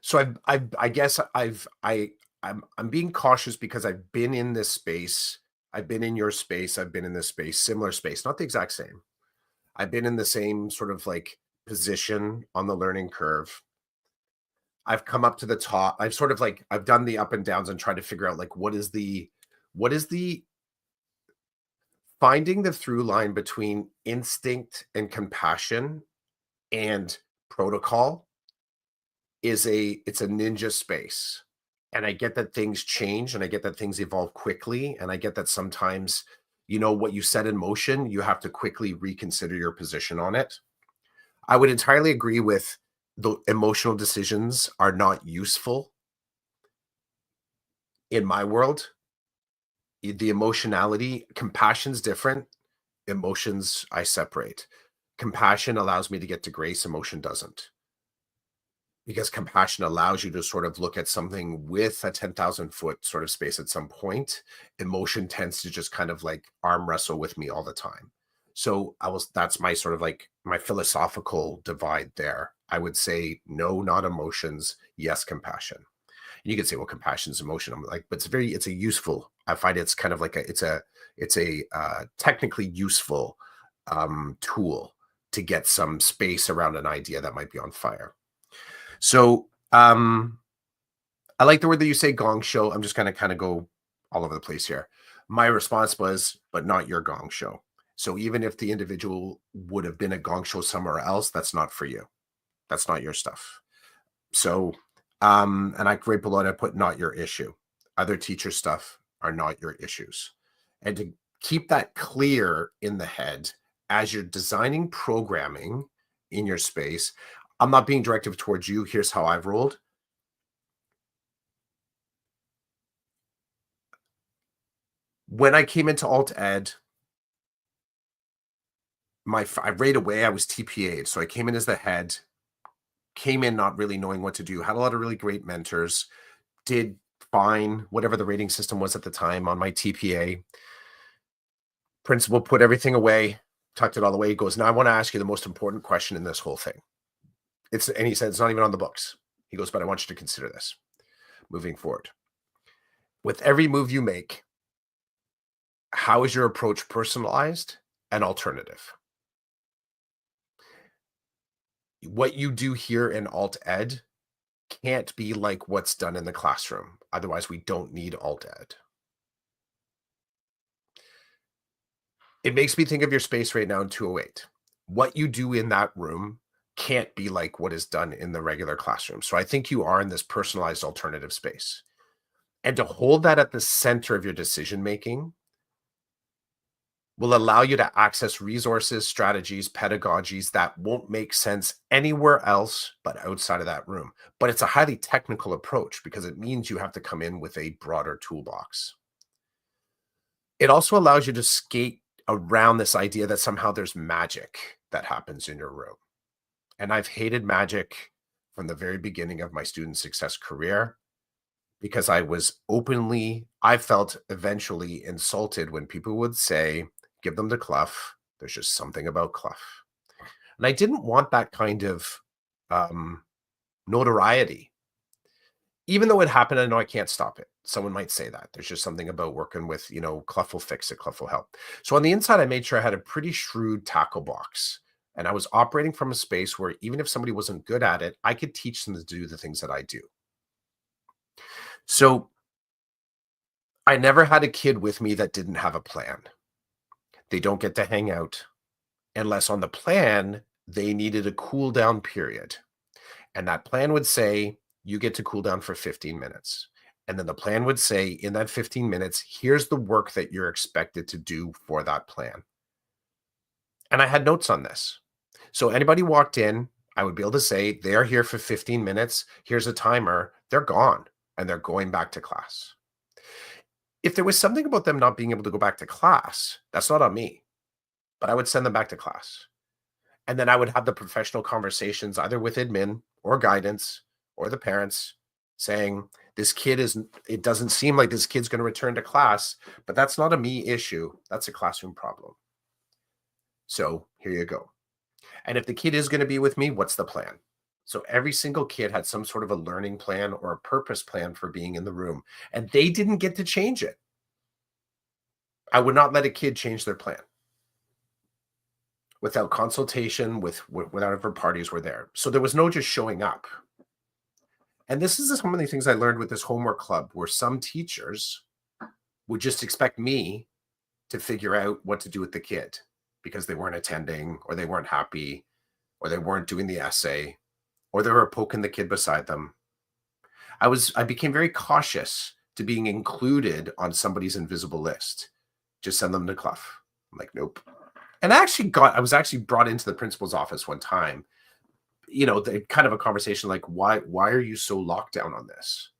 B: So I guess I'm being cautious because I've been in this space. I've been in your space. I've been in this space, similar space, not the exact same. I've been in the same sort of like position on the learning curve. I've come up to the top. I've sort of like I've done the up and downs and tried to figure out like what is the finding the through line between instinct and compassion and protocol is it's a ninja space. And I get that things change and I get that things evolve quickly. And I get that sometimes, what you set in motion, you have to quickly reconsider your position on it. I would entirely agree with the emotional decisions are not useful in my world. The emotionality, compassion's different. Emotions I separate. Compassion allows me to get to grace, emotion doesn't. Because compassion allows you to sort of look at something with a 10,000-foot sort of space at some point. Emotion tends to just kind of like arm wrestle with me all the time. So that's my sort of like my philosophical divide there. I would say no, not emotions. Yes, compassion. And you could say, well, compassion is emotion. I'm like, but it's a useful, I find it's kind of like it's a technically useful tool to get some space around an idea that might be on fire. So, I like the word that you say gong show. I'm just gonna kind of go all over the place here. My response was, but not your gong show. So even if the individual would have been a gong show somewhere else, that's not for you. That's not your stuff. So, and I right below it, I put not your issue. Other teacher stuff are not your issues. And to keep that clear in the head as you're designing programming in your space, I'm not being directive towards you. Here's how I've rolled. When I came into alt ed, right away I was TPA'd. So I came in as the head, came in not really knowing what to do, had a lot of really great mentors, did fine, whatever the rating system was at the time on my TPA. Principal put everything away, tucked it all away. He goes, now I want to ask you the most important question in this whole thing. And he said, it's not even on the books. He goes, but I want you to consider this moving forward. With every move you make, how is your approach personalized and alternative? What you do here in alt ed can't be like what's done in the classroom. Otherwise, we don't need alt ed. It makes me think of your space right now in 208. What you do in that room can't be like what is done in the regular classroom. So I think you are in this personalized alternative space. And to hold that at the center of your decision making will allow you to access resources, strategies, pedagogies that won't make sense anywhere else but outside of that room. But it's a highly technical approach because it means you have to come in with a broader toolbox. It also allows you to skate around this idea that somehow there's magic that happens in your room. And I've hated magic from the very beginning of my student success career because I felt eventually insulted when people would say, give them to Clough. There's just something about Clough. And I didn't want that kind of um, notoriety. Even though it happened, I know I can't stop it. Someone might say that. There's just something about working with, Clough will fix it, Clough will help. So on the inside, I made sure I had a pretty shrewd tackle box. And I was operating from a space where even if somebody wasn't good at it, I could teach them to do the things that I do. So I never had a kid with me that didn't have a plan. They don't get to hang out unless on the plan they needed a cool down period. And that plan would say, you get to cool down for 15 minutes. And then the plan would say, in that 15 minutes, here's the work that you're expected to do for that plan. And I had notes on this. So anybody walked in, I would be able to say, they are here for 15 minutes. Here's a timer. They're gone and they're going back to class. If there was something about them not being able to go back to class, that's not on me, but I would send them back to class. And then I would have the professional conversations either with admin or guidance or the parents saying, this kid is, it doesn't seem like this kid's going to return to class, but that's not a me issue. That's a classroom problem. So here you go. And if the kid is going to be with me, what's the plan? So every single kid had some sort of a learning plan or a purpose plan for being in the room, and they didn't get to change it. I would not let a kid change their plan without consultation with whatever parties were there. So there was no just showing up. And this is some of the things I learned with this homework club, where some teachers would just expect me to figure out what to do with the kid because they weren't attending, or they weren't happy, or they weren't doing the essay, or they were poking the kid beside them. I became very cautious to being included on somebody's invisible list. Just send them to Clough. I'm like, nope. And I was actually brought into the principal's office one time, kind of a conversation like, why are you so locked down on this?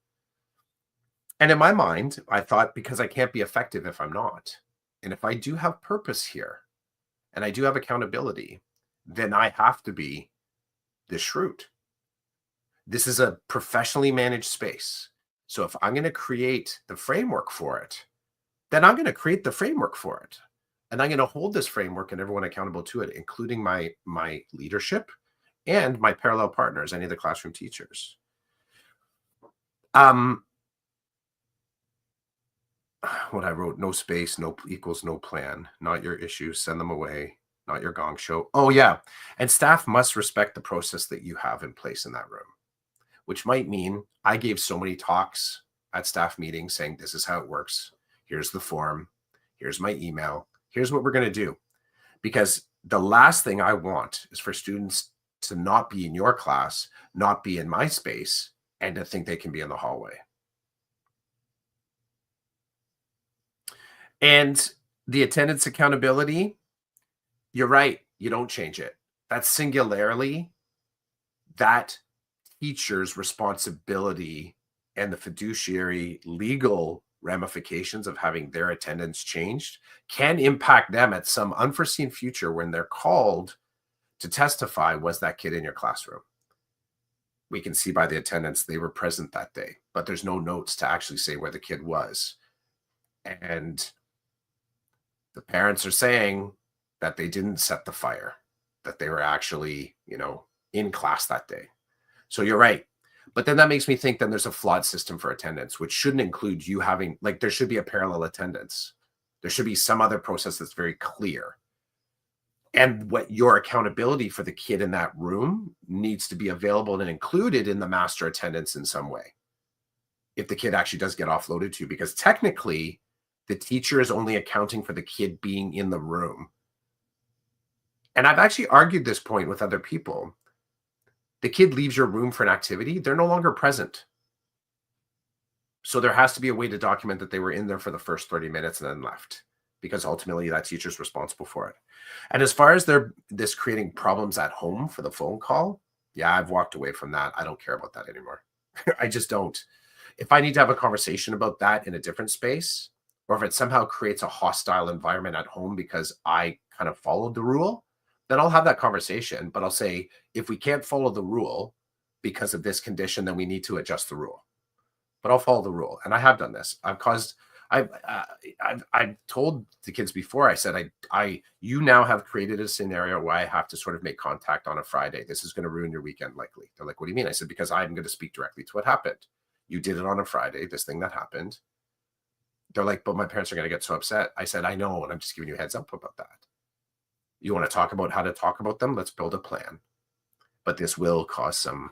B: And in my mind, I thought, because I can't be effective if I'm not. And if I do have purpose here and I do have accountability, then I have to be this shrewd. This is a professionally managed space. So if I'm going to create the framework for it, then I'm going to create the framework for it. And I'm going to hold this framework and everyone accountable to it, including my leadership and my parallel partners, any of the classroom teachers. What I wrote, no space, no equals no plan, not your issue, send them away, not your gong show. Oh yeah. And staff must respect the process that you have in place in that room, which might mean I gave so many talks at staff meetings saying, this is how it works. Here's the form. Here's my email. Here's what we're going to do. Because the last thing I want is for students to not be in your class, not be in my space, and to think they can be in the hallway. And the attendance accountability, you're right. You don't change it. That's singularly that teacher's responsibility and the fiduciary legal ramifications of having their attendance changed can impact them at some unforeseen future when they're called to testify, was that kid in your classroom? We can see by the attendance they were present that day, but there's no notes to actually say where the kid was. And the parents are saying that they didn't set the fire, that they were actually, in class that day. So you're right. But then that makes me think then there's a flawed system for attendance, which shouldn't include you having, there should be a parallel attendance. There should be some other process that's very clear. And what your accountability for the kid in that room needs to be available and included in the master attendance in some way. If the kid actually does get offloaded to you, because technically the teacher is only accounting for the kid being in the room. And I've actually argued this point with other people. The kid leaves your room for an activity, they're no longer present. So there has to be a way to document that they were in there for the first 30 minutes and then left, because ultimately that teacher's responsible for it. And as far as this creating problems at home for the phone call, yeah, I've walked away from that. I don't care about that anymore. I just don't. If I need to have a conversation about that in a different space, or if it somehow creates a hostile environment at home because I kind of followed the rule, then I'll have that conversation. But I'll say, if we can't follow the rule because of this condition, then we need to adjust the rule. But I'll follow the rule. And I have done this. I've told the kids before, I said, you now have created a scenario where I have to sort of make contact on a Friday. This is going to ruin your weekend likely. They're like, what do you mean? I said, because I'm going to speak directly to what happened. You did it on a Friday, this thing that happened. They're like, but my parents are going to get so upset. I said, I know, and I'm just giving you a heads up about that. You want to talk about how to talk about them? Let's build a plan. But this will cause some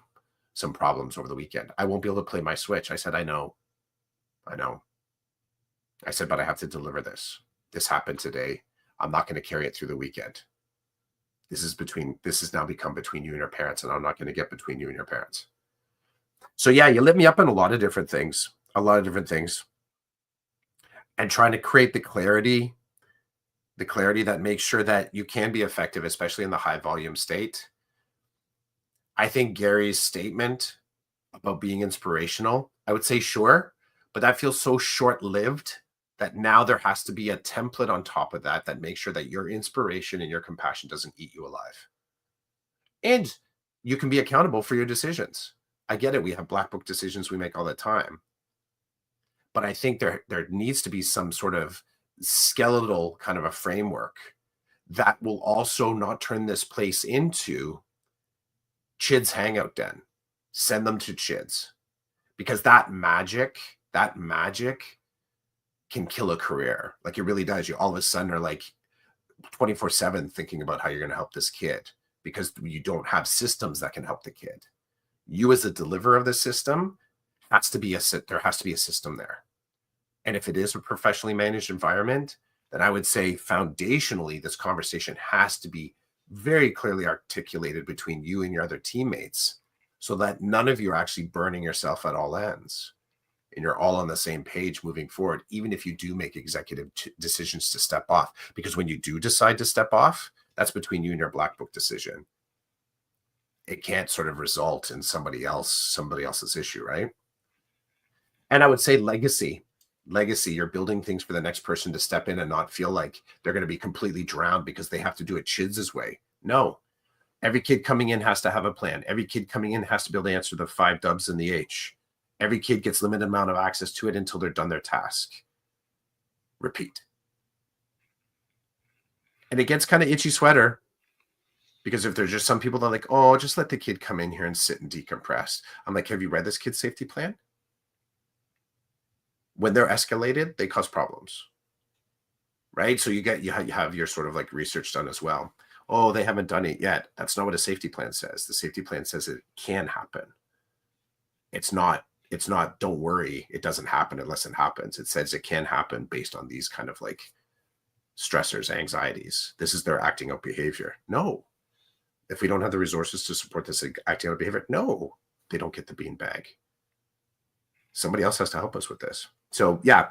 B: problems over the weekend. I won't be able to play my Switch. I said, I know. I said, but I have to deliver this. This happened today. I'm not going to carry it through the weekend. this has now become between you and your parents, and I'm not going to get between you and your parents. So yeah, you lit me up in a lot of different things, a lot of different things, and trying to create the clarity that makes sure that you can be effective, especially in the high volume state. I think Gary's statement about being inspirational, I would say sure, but that feels so short-lived that now there has to be a template on top of that that makes sure that your inspiration and your compassion doesn't eat you alive. And you can be accountable for your decisions. I get it. We have black book decisions we make all the time, but I think there needs to be some sort of skeletal kind of a framework that will also not turn this place into Chid's hangout den. Send them to Chid's, because that magic can kill a career. Like, it really does. You all of a sudden are like 24/7 thinking about how you're going to help this kid because you don't have systems that can help the kid. You as a deliverer of the system there has to be a system there. And if it is a professionally managed environment, then I would say foundationally, this conversation has to be very clearly articulated between you and your other teammates so that none of you are actually burning yourself at all ends and you're all on the same page moving forward, even if you do make executive decisions to step off. Because when you do decide to step off, that's between you and your black book decision. It can't sort of result in somebody else's issue, right? And I would say legacy, you're building things for the next person to step in and not feel like they're going to be completely drowned because they have to do it Chids' way. No, every kid coming in has to have a plan. Every kid coming in has to be able to answer the 5 dubs and the H. Every kid gets limited amount of access to it until they're done their task. Repeat. And it gets kind of itchy sweater because if there's just some people that are like, oh, just let the kid come in here and sit and decompress. I'm like, have you read this kid's safety plan? When they're escalated, they cause problems, right? So you have your sort of like research done as well. Oh, they haven't done it yet. That's not what a safety plan says. The safety plan says it can happen. It's not, don't worry, it doesn't happen unless it happens. It says it can happen based on these kind of like stressors, anxieties. This is their acting out behavior. No. If we don't have the resources to support this acting out behavior, no, they don't get the beanbag. Somebody else has to help us with this. So yeah.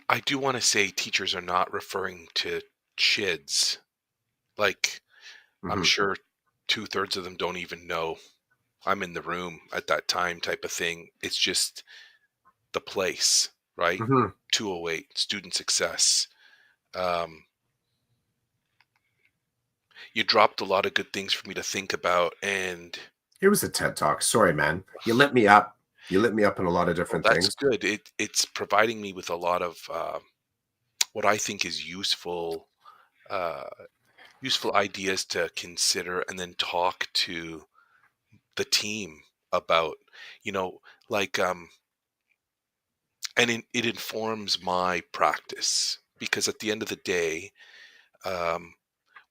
A: I do want to say teachers are not referring to Chids. Like, I'm sure 2/3 of them don't even know I'm in the room at that time, type of thing. It's just the place, right? 208, student success. You dropped a lot of good things for me to think about, and
B: it was a TED Talk. Sorry, man. You lit me up. You lit me up in a lot of different
A: that's
B: things.
A: good. It's providing me with a lot of what I think is uh, useful ideas to consider, and then talk to the team about, you know, like and it informs my practice, because at the end of the day, um,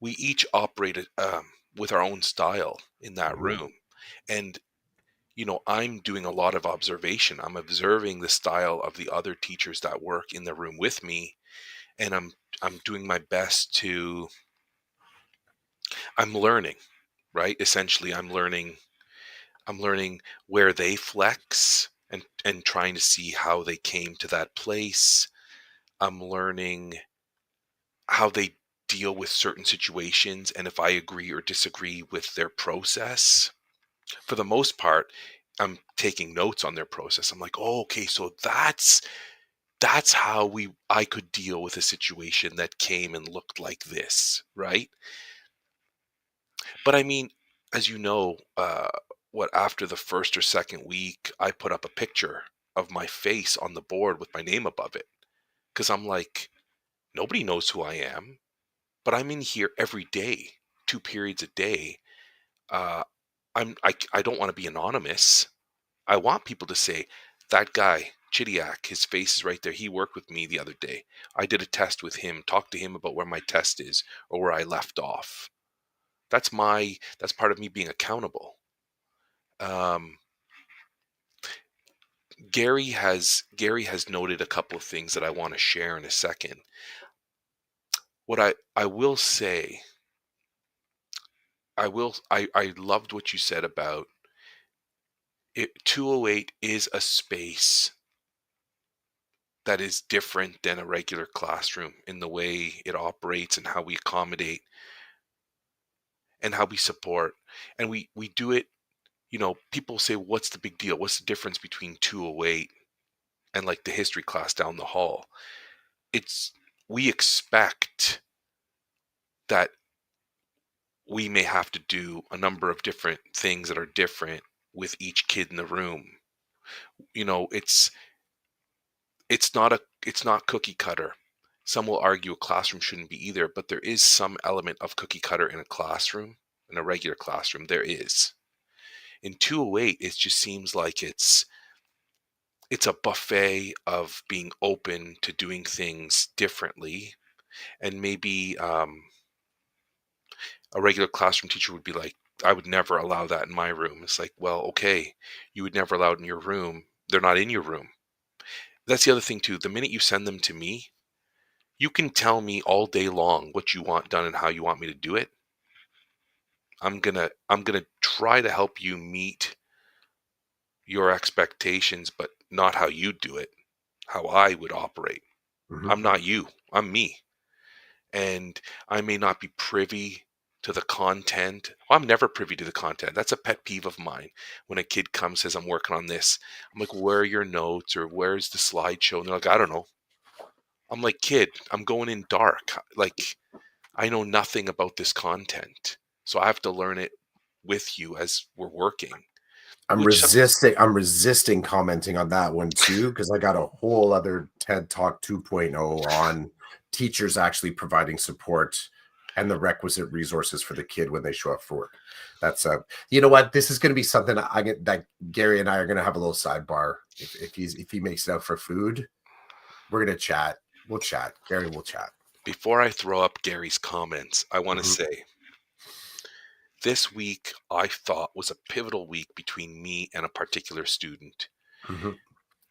A: we each operate with our own style in that room. And I'm doing a lot of observation. I'm observing the style of the other teachers that work in the room with me, and I'm doing my best to I'm learning, right? Essentially, I'm learning where they flex, and trying to see how they came to that place. I'm learning how they deal with certain situations, and if I agree or disagree with their process. For the most part, I'm taking notes on their process. I'm like, oh, okay, so that's how I could deal with a situation that came and looked like this, right? But I mean, as you know, what after the first or second week, I put up a picture of my face on the board with my name above it, because I'm like, nobody knows who I am, but I'm in here every day, 2 periods a day. Uh, I don't want to be anonymous. I want people to say, that guy, Chidiak, his face is right there. He worked with me the other day. I did a test with him, talked to him about where my test is or where I left off. That's part of me being accountable. Um, Gary has noted a couple of things that I want to share in a second. what I will say, I loved what you said about it. 208 is a space that is different than a regular classroom in the way it operates and how we accommodate and how we support. And we do it, people say, what's the big deal? What's the difference between 208 and like the history class down the hall? It's we expect that we may have to do a number of different things that are different with each kid in the room. You know, it's not cookie cutter. Some will argue a classroom shouldn't be either, but there is some element of cookie cutter in a classroom, in a regular classroom. There is. In 208, it just seems like it's a buffet of being open to doing things differently, and maybe a regular classroom teacher would be like, I would never allow that in my room. It's like, well, okay, you would never allow it in your room. They're not in your room. That's the other thing too. The minute you send them to me, you can tell me all day long what you want done and how you want me to do it. I'm gonna try to help you meet your expectations, but not how you do it, how I would operate.
B: Mhm.
A: I'm not you. I'm me. And I may not be privy to the content. Well, I'm never privy to the content. That's a pet peeve of mine. When a kid comes, says, I'm working on this, I'm like, where are your notes or where's the slideshow? And they're like, I don't know. I'm like, kid, I'm going in dark. Like, I know nothing about this content. So I have to learn it with you as we're working, which
B: I'm resisting commenting on that one too, because I got a whole other TED Talk 2.0 on teachers actually providing support and the requisite resources for the kid when they show up for work. That's you know what? This is going to be something I get that Gary and I are going to have a little sidebar. If he makes it out for food, we're going to chat. We'll chat. Gary will chat.
A: before I throw up Gary's comments, I want to
B: Mhm,
A: say this week I thought was a pivotal week between me and a particular student.
B: mhm.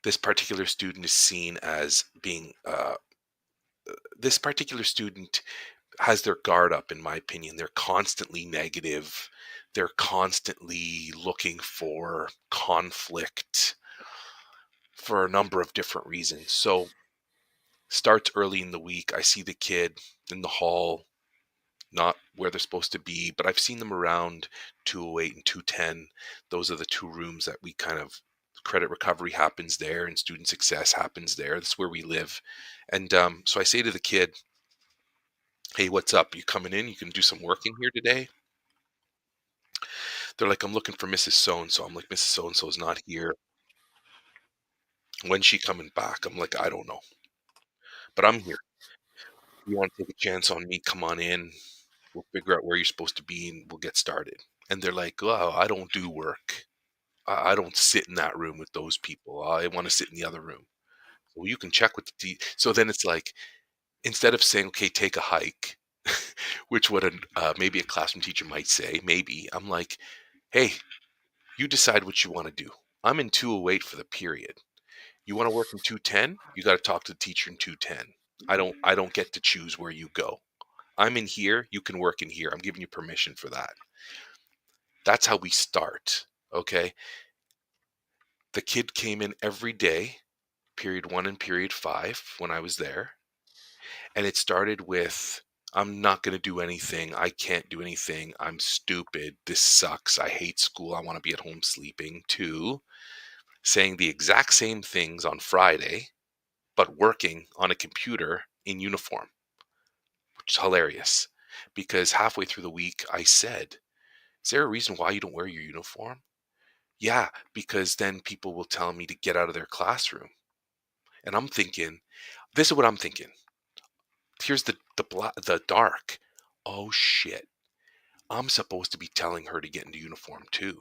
A: This particular student is seen as being, this particular student has their guard up, in my opinion. They're constantly negative. They're constantly looking for conflict for a number of different reasons. So, starts early in the week. I see the kid in the hall, not where they're supposed to be, but I've seen them around 208 and 210. Those are the two rooms that we kind of credit recovery happens there and student success happens there. That's where we live. And so I say to the kid, hey, what's up? You coming in? You can do some work in here today? They're like, I'm looking for Mrs. So and so. I'm like, Mrs. So and so is not here. When's she coming back? I'm like, I don't know, but I'm here. You want to take a chance on me? Come on in. We'll figure out where you're supposed to be and we'll get started. And they're like, oh, I don't do work. I don't sit in that room with those people. I want to sit in the other room. Well, you can check with the so then it's like, instead of saying, okay, take a hike, which what maybe a classroom teacher might say, maybe I'm like, hey, you decide what you want to do. I'm in 208 for the period. You want to work in 210? You got to talk to the teacher in 210. I don't get to choose where you go. I'm in here, you can work in here. I'm giving you permission for that. That's how we start. Okay? The kid came in every day, period 1 and period 5 when I was there, and it started with, I'm not going to do anything. I can't do anything. I'm stupid. This sucks. I hate school. I want to be at home sleeping. To saying the exact same things on Friday, but working on a computer in uniform, which is hilarious. Because halfway through the week, I said, is there a reason why you don't wear your uniform? Yeah, because then people will tell me to get out of their classroom. And I'm thinking, this is what I'm thinking. Here's the dark. Oh shit. I'm supposed to be telling her to get into uniform too.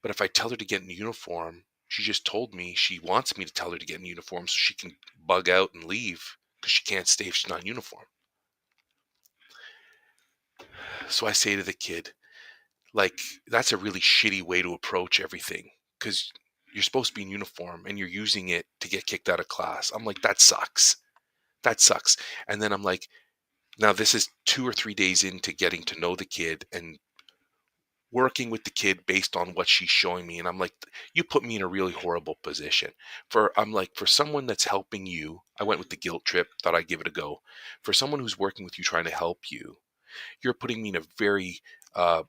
A: But if I tell her to get in uniform, she just told me she wants me to tell her to get in uniform so she can bug out and leave because she can't stay if she's not in uniform. So I say to the kid, like, that's a really shitty way to approach everything because you're supposed to be in uniform and you're using it to get kicked out of class. I'm like, that sucks. That sucks. And then I'm like, Now, this is 2 or 3 days into getting to know the kid and working with the kid based on what she's showing me, and I'm like, "You put me in a really horrible position." I'm like, "For someone that's helping you," I went with the guilt trip, thought I'd give it a go. "For someone who's working with you, trying to help you, you're putting me in a very,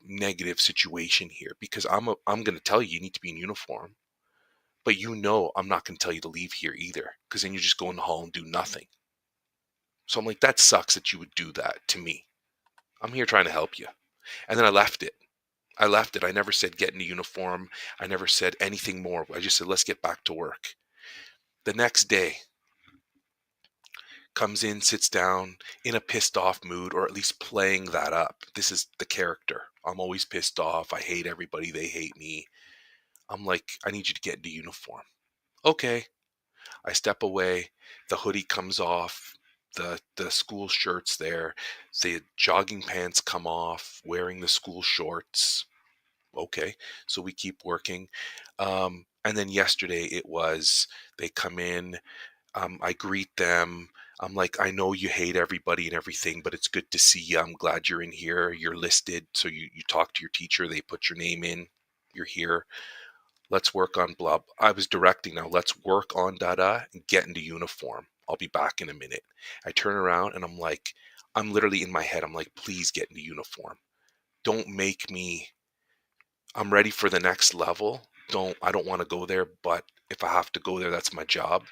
A: negative situation here because I'm gonna tell you, you need to be in uniform, but I'm not gonna tell you to leave here either, because then you just go in the hall and do nothing." So I'm like, "That sucks that you would do that to me. I'm here trying to help you." And then I left it. I left it. I never said get into uniform. I never said anything more. I just said, let's get back to work. The next day comes in, sits down in a pissed off mood, or at least playing that up. This is the character. I'm always pissed off. I hate everybody. They hate me. I'm like, I need you to get into uniform. Okay. I step away. The hoodie comes off. The school shirt's there. The jogging pants come off, wearing the school shorts. Okay, so we keep working. And then yesterday it was, they come in, I greet them. I'm like, I know you hate everybody and everything, but it's good to see you. I'm glad you're in here. You're listed. So you talk to your teacher, they put your name in, you're here. Let's work on blah. I was directing now. Let's work on da and get into uniform. I'll be back in a minute. I turn around and I'm like, I'm literally in my head. I'm like, please get into uniform. Don't make me, I'm ready for the next level. I don't want to go there, but if I have to go there, that's my job.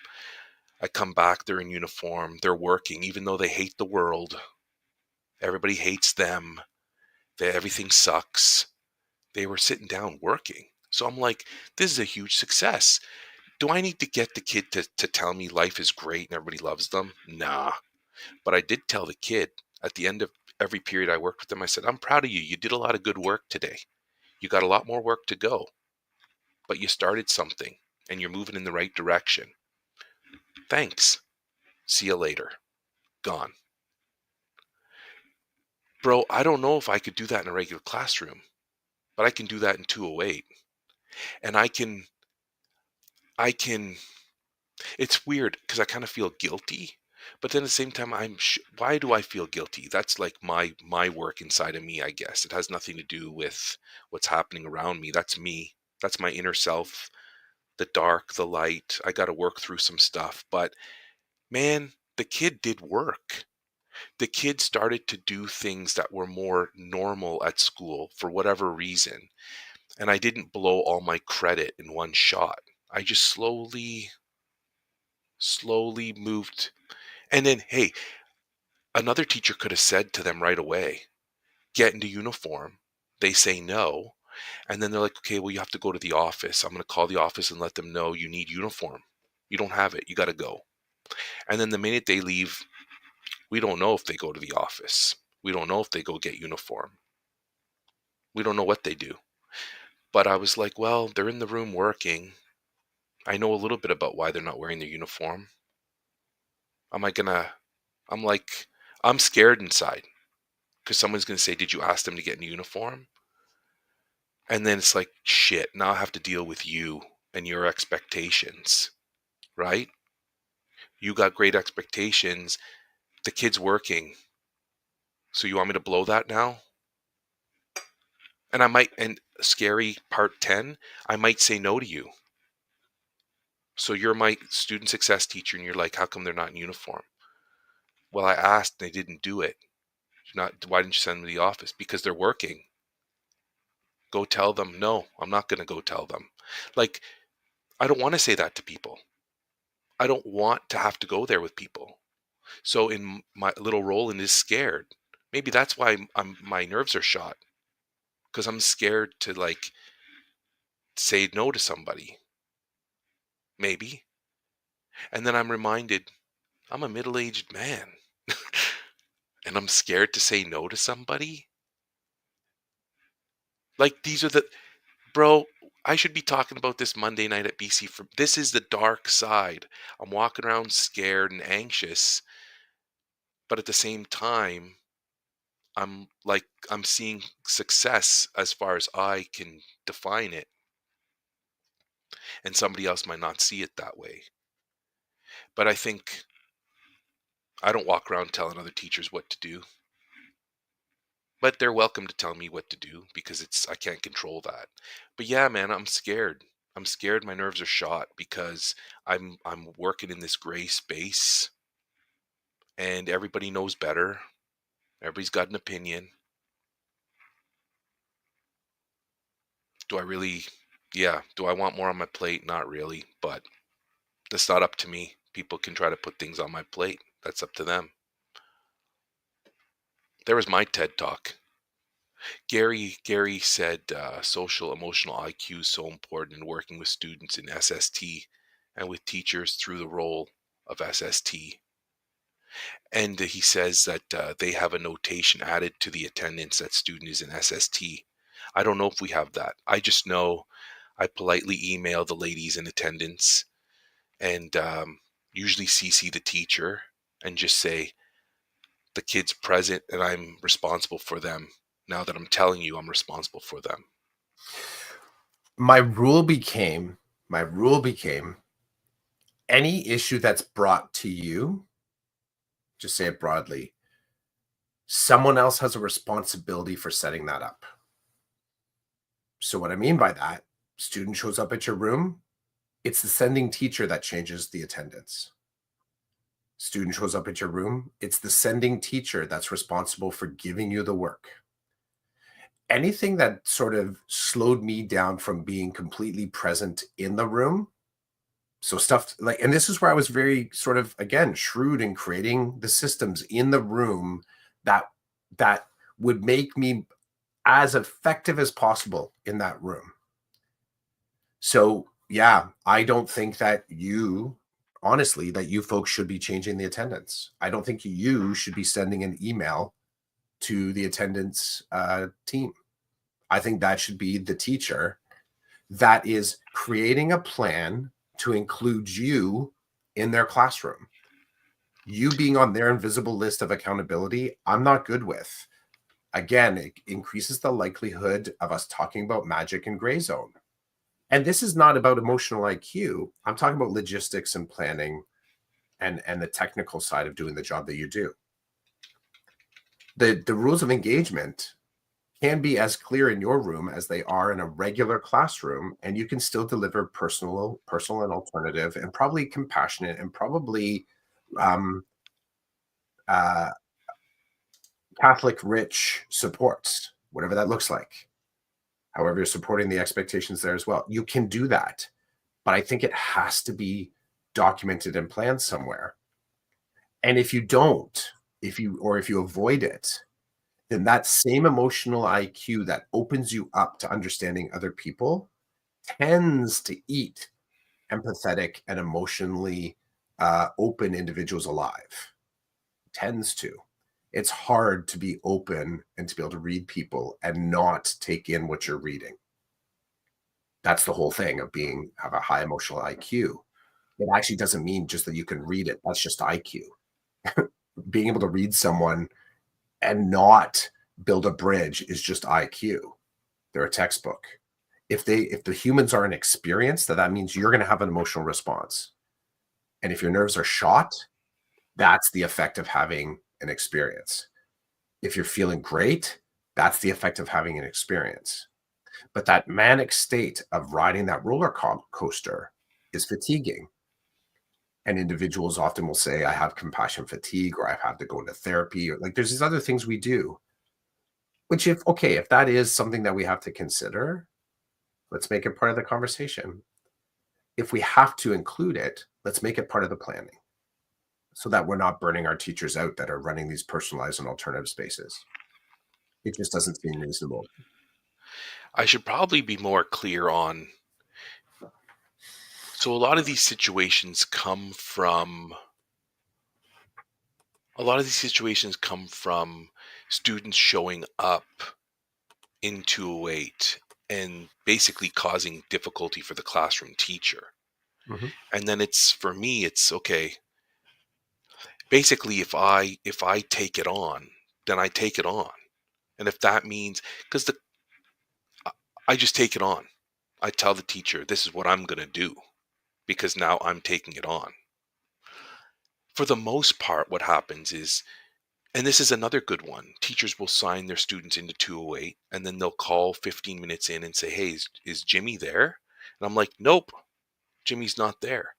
A: I come back, they're in uniform, they're working, even though they hate the world. Everybody hates them. Everything sucks. They were sitting down working. So I'm like, this is a huge success. Do I need to get the kid to tell me life is great and everybody loves them? Nah. But I did tell the kid at the end of every period I worked with them, I said, I'm proud of you. You did a lot of good work today. You got a lot more work to go, but you started something and you're moving in the right direction. Thanks. See you later. Gone. Bro, I don't know if I could do that in a regular classroom, but I can do that in 208. And I can, it's weird because I kind of feel guilty, but then at the same time, why do I feel guilty? That's like my work inside of me, I guess. It has nothing to do with what's happening around me. That's me. That's my inner self, the dark, the light. I got to work through some stuff, but man, the kid did work. The kid started to do things that were more normal at school for whatever reason. And I didn't blow all my credit in one shot. I just slowly moved. And then, hey, another teacher could have said to them right away, get into uniform. They say no. And then they're like, okay, well, you have to go to the office. I'm going to call the office and let them know you need uniform. You don't have it. You got to go. And then the minute they leave, we don't know if they go to the office. We don't know if they go get uniform. We don't know what they do. But I was like, well, they're in the room working. I know a little bit about why they're not wearing their uniform. Am I gonna, I'm like, I'm scared inside because someone's gonna say, did you ask them to get in uniform? And then it's like, shit, now I have to deal with you and your expectations, right? You got great expectations. The kid's working. So you want me to blow that now? And scary part 10, I might say no to you. So you're my student success teacher and you're like, how come they're not in uniform? Well, I asked, they didn't do it. Not, why didn't you send them to the office? Because they're working. Go tell them. No, I'm not going to go tell them. Like, I don't want to say that to people. I don't want to have to go there with people. So in my little role in this scared. Maybe that's why my nerves are shot because I'm scared to like say no to somebody. Maybe. And then I'm reminded I'm a middle-aged man and I'm scared to say no to somebody. Like these are the bro, I should be talking about this Monday night at BC. This is the dark side. I'm walking around scared and anxious, but at the same time, I'm seeing success as far as I can define it, and somebody else might not see it that way. But I think I don't walk around telling other teachers what to do, but they're welcome to tell me what to do because I can't control that. But yeah, man, I'm scared. I'm scared my nerves are shot because I'm working in this gray space and everybody knows better. Everybody's got an opinion. Do I really, yeah, do I want more on my plate? Not really, but that's not up to me. People can try to put things on my plate. That's up to them. There was my TED talk. Gary said social emotional IQ is so important in working with students in SST and with teachers through the role of SST. And he says that they have a notation added to the attendance that student is in SST. I don't know if we have that. I just know I politely email the ladies in attendance and usually CC the teacher and just say the kid's present and I'm responsible for them. Now that I'm telling you, I'm responsible for them.
B: My rule became my rule became any issue that's brought to you, just say it broadly, someone else has a responsibility for setting that up. So what I mean by that, student shows up at your room, it's the sending teacher that changes the attendance. Student shows up at your room, it's the sending teacher that's responsible for giving you the work. Anything that sort of slowed me down from being completely present in the room. So stuff like, and this is where I was very sort of again shrewd in creating the systems in the room that that would make me as effective as possible in that room. So yeah, I don't think that you honestly that you folks should be changing the attendance. I don't think you should be sending an email to the attendance team. I think that should be the teacher that is creating a plan to include you in their classroom. You being on their invisible list of accountability, I'm not good with. Again, it increases the likelihood of us talking about magic and gray zone. And this is not about emotional IQ. I'm talking about logistics and planning and the technical side of doing the job that you do. The rules of engagement can be as clear in your room as they are in a regular classroom, and you can still deliver personal and alternative and probably compassionate and probably um, uh, Catholic rich supports, whatever that looks like. However, you're supporting the expectations there as well. You can do that, but I think it has to be documented and planned somewhere. And if you don't, if you avoid it, then that same emotional IQ that opens you up to understanding other people tends to eat empathetic and emotionally open individuals alive. Tends to. It's hard to be open and to be able to read people and not take in what you're reading. That's the whole thing of have a high emotional IQ. It actually doesn't mean just that you can read it. That's just IQ. Being able to read someone and not build a bridge is just IQ. They're a textbook. If the humans are inexperienced, that means you're going to have an emotional response. And if your nerves are shot, that's the effect of having an experience. If you're feeling great, that's the effect of having an experience. But that manic state of riding that roller coaster is fatiguing. And individuals often will say, I have compassion fatigue, or I've had to go into therapy, or like there's these other things we do. Which if that is something that we have to consider, let's make it part of the conversation. If we have to include it, let's make it part of the planning so that we're not burning our teachers out that are running these personalized and alternative spaces. It just doesn't seem reasonable.
A: I should probably be more clear on. So a lot of these situations come from students showing up in 208 and basically causing difficulty for the classroom teacher.
B: Mhm.
A: And then it's for me, it's okay. Basically, if I take it on, then I take it on. And if that means because the I just take it on. I tell the teacher this is what I'm gonna do because now I'm taking it on. for the most part, what happens is, and this is another good one, teachers will sign their students into 208 and then they'll call 15 minutes in and say, hey, is Jimmy there? And I'm like, nope, Jimmy's not there.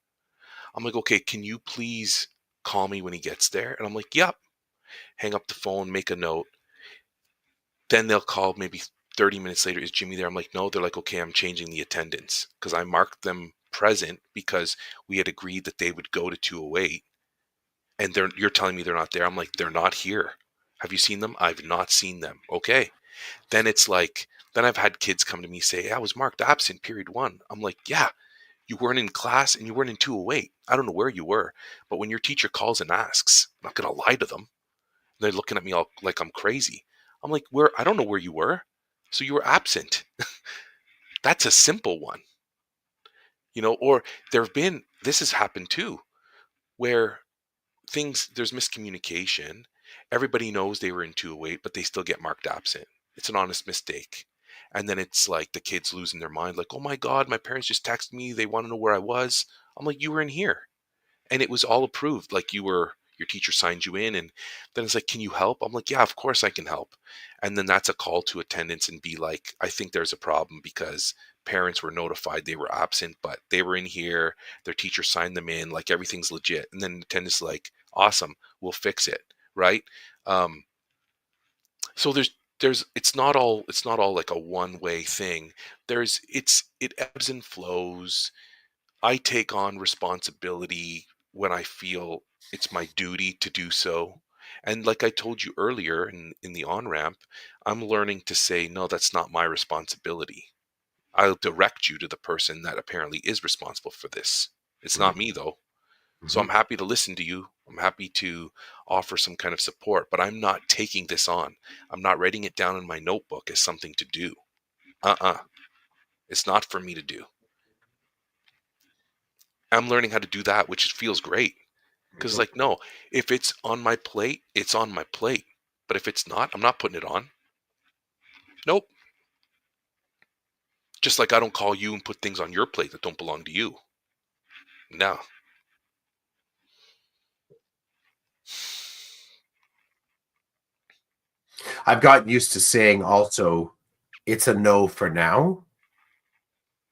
A: I'm like, okay, can you please call me when he gets there? And I'm like, yep. Hang up the phone, make a note. Then they'll call maybe 30 minutes later, is Jimmy there? I'm like, no. They're like, okay, I'm changing the attendance because I marked them present because we had agreed that they would go to 208, and you're telling me they're not there. I'm like, they're not here. Have you seen them? I've not seen them. Okay. Then it's like, then I've had kids come to me say, I was marked absent period one. I'm like, yeah, you weren't in class and you weren't in 208. I don't know where you were, but when your teacher calls and asks, I'm not going to lie to them. They're looking at me all like I'm crazy. I'm like, where? I don't know where you were. So you were absent. That's a simple one, or this has happened too, where there's miscommunication. Everybody knows they were in 208, but they still get marked absent. It's an honest mistake. And then it's like the kids losing their mind, like, oh my God, my parents just texted me. They want to know where I was. I'm like, you were in here. And it was all approved. Like your teacher signed you in. And then it's like, can you help? I'm like, yeah, of course I can help. And then that's a call to attendance and be like, I think there's a problem because parents were notified they were absent, but they were in here. Their teacher signed them in, like everything's legit. And then attendance is like, awesome, we'll fix it. Right. Um, so it's not all like a one way thing. It ebbs and flows. I take on responsibility when I feel it's my duty to do so. And like I told you earlier in the on ramp, I'm learning to say, no, that's not my responsibility. I'll direct you to the person that apparently is responsible for this. It's not
B: Mhm.
A: me, though. So I'm
B: Mhm.
A: happy to listen to you. I'm happy to offer some kind of support, but I'm not taking this on. I'm not writing it down in my notebook as something to do. It's not for me to do. I'm learning how to do that, which feels great. Because,
B: Mhm.
A: like, no, if it's on my plate, it's on my plate. But if it's not, I'm not putting it on. Nope. Just like I don't call you and put things on your plate that don't belong to you. No.
B: I've gotten used to saying also, it's a no for now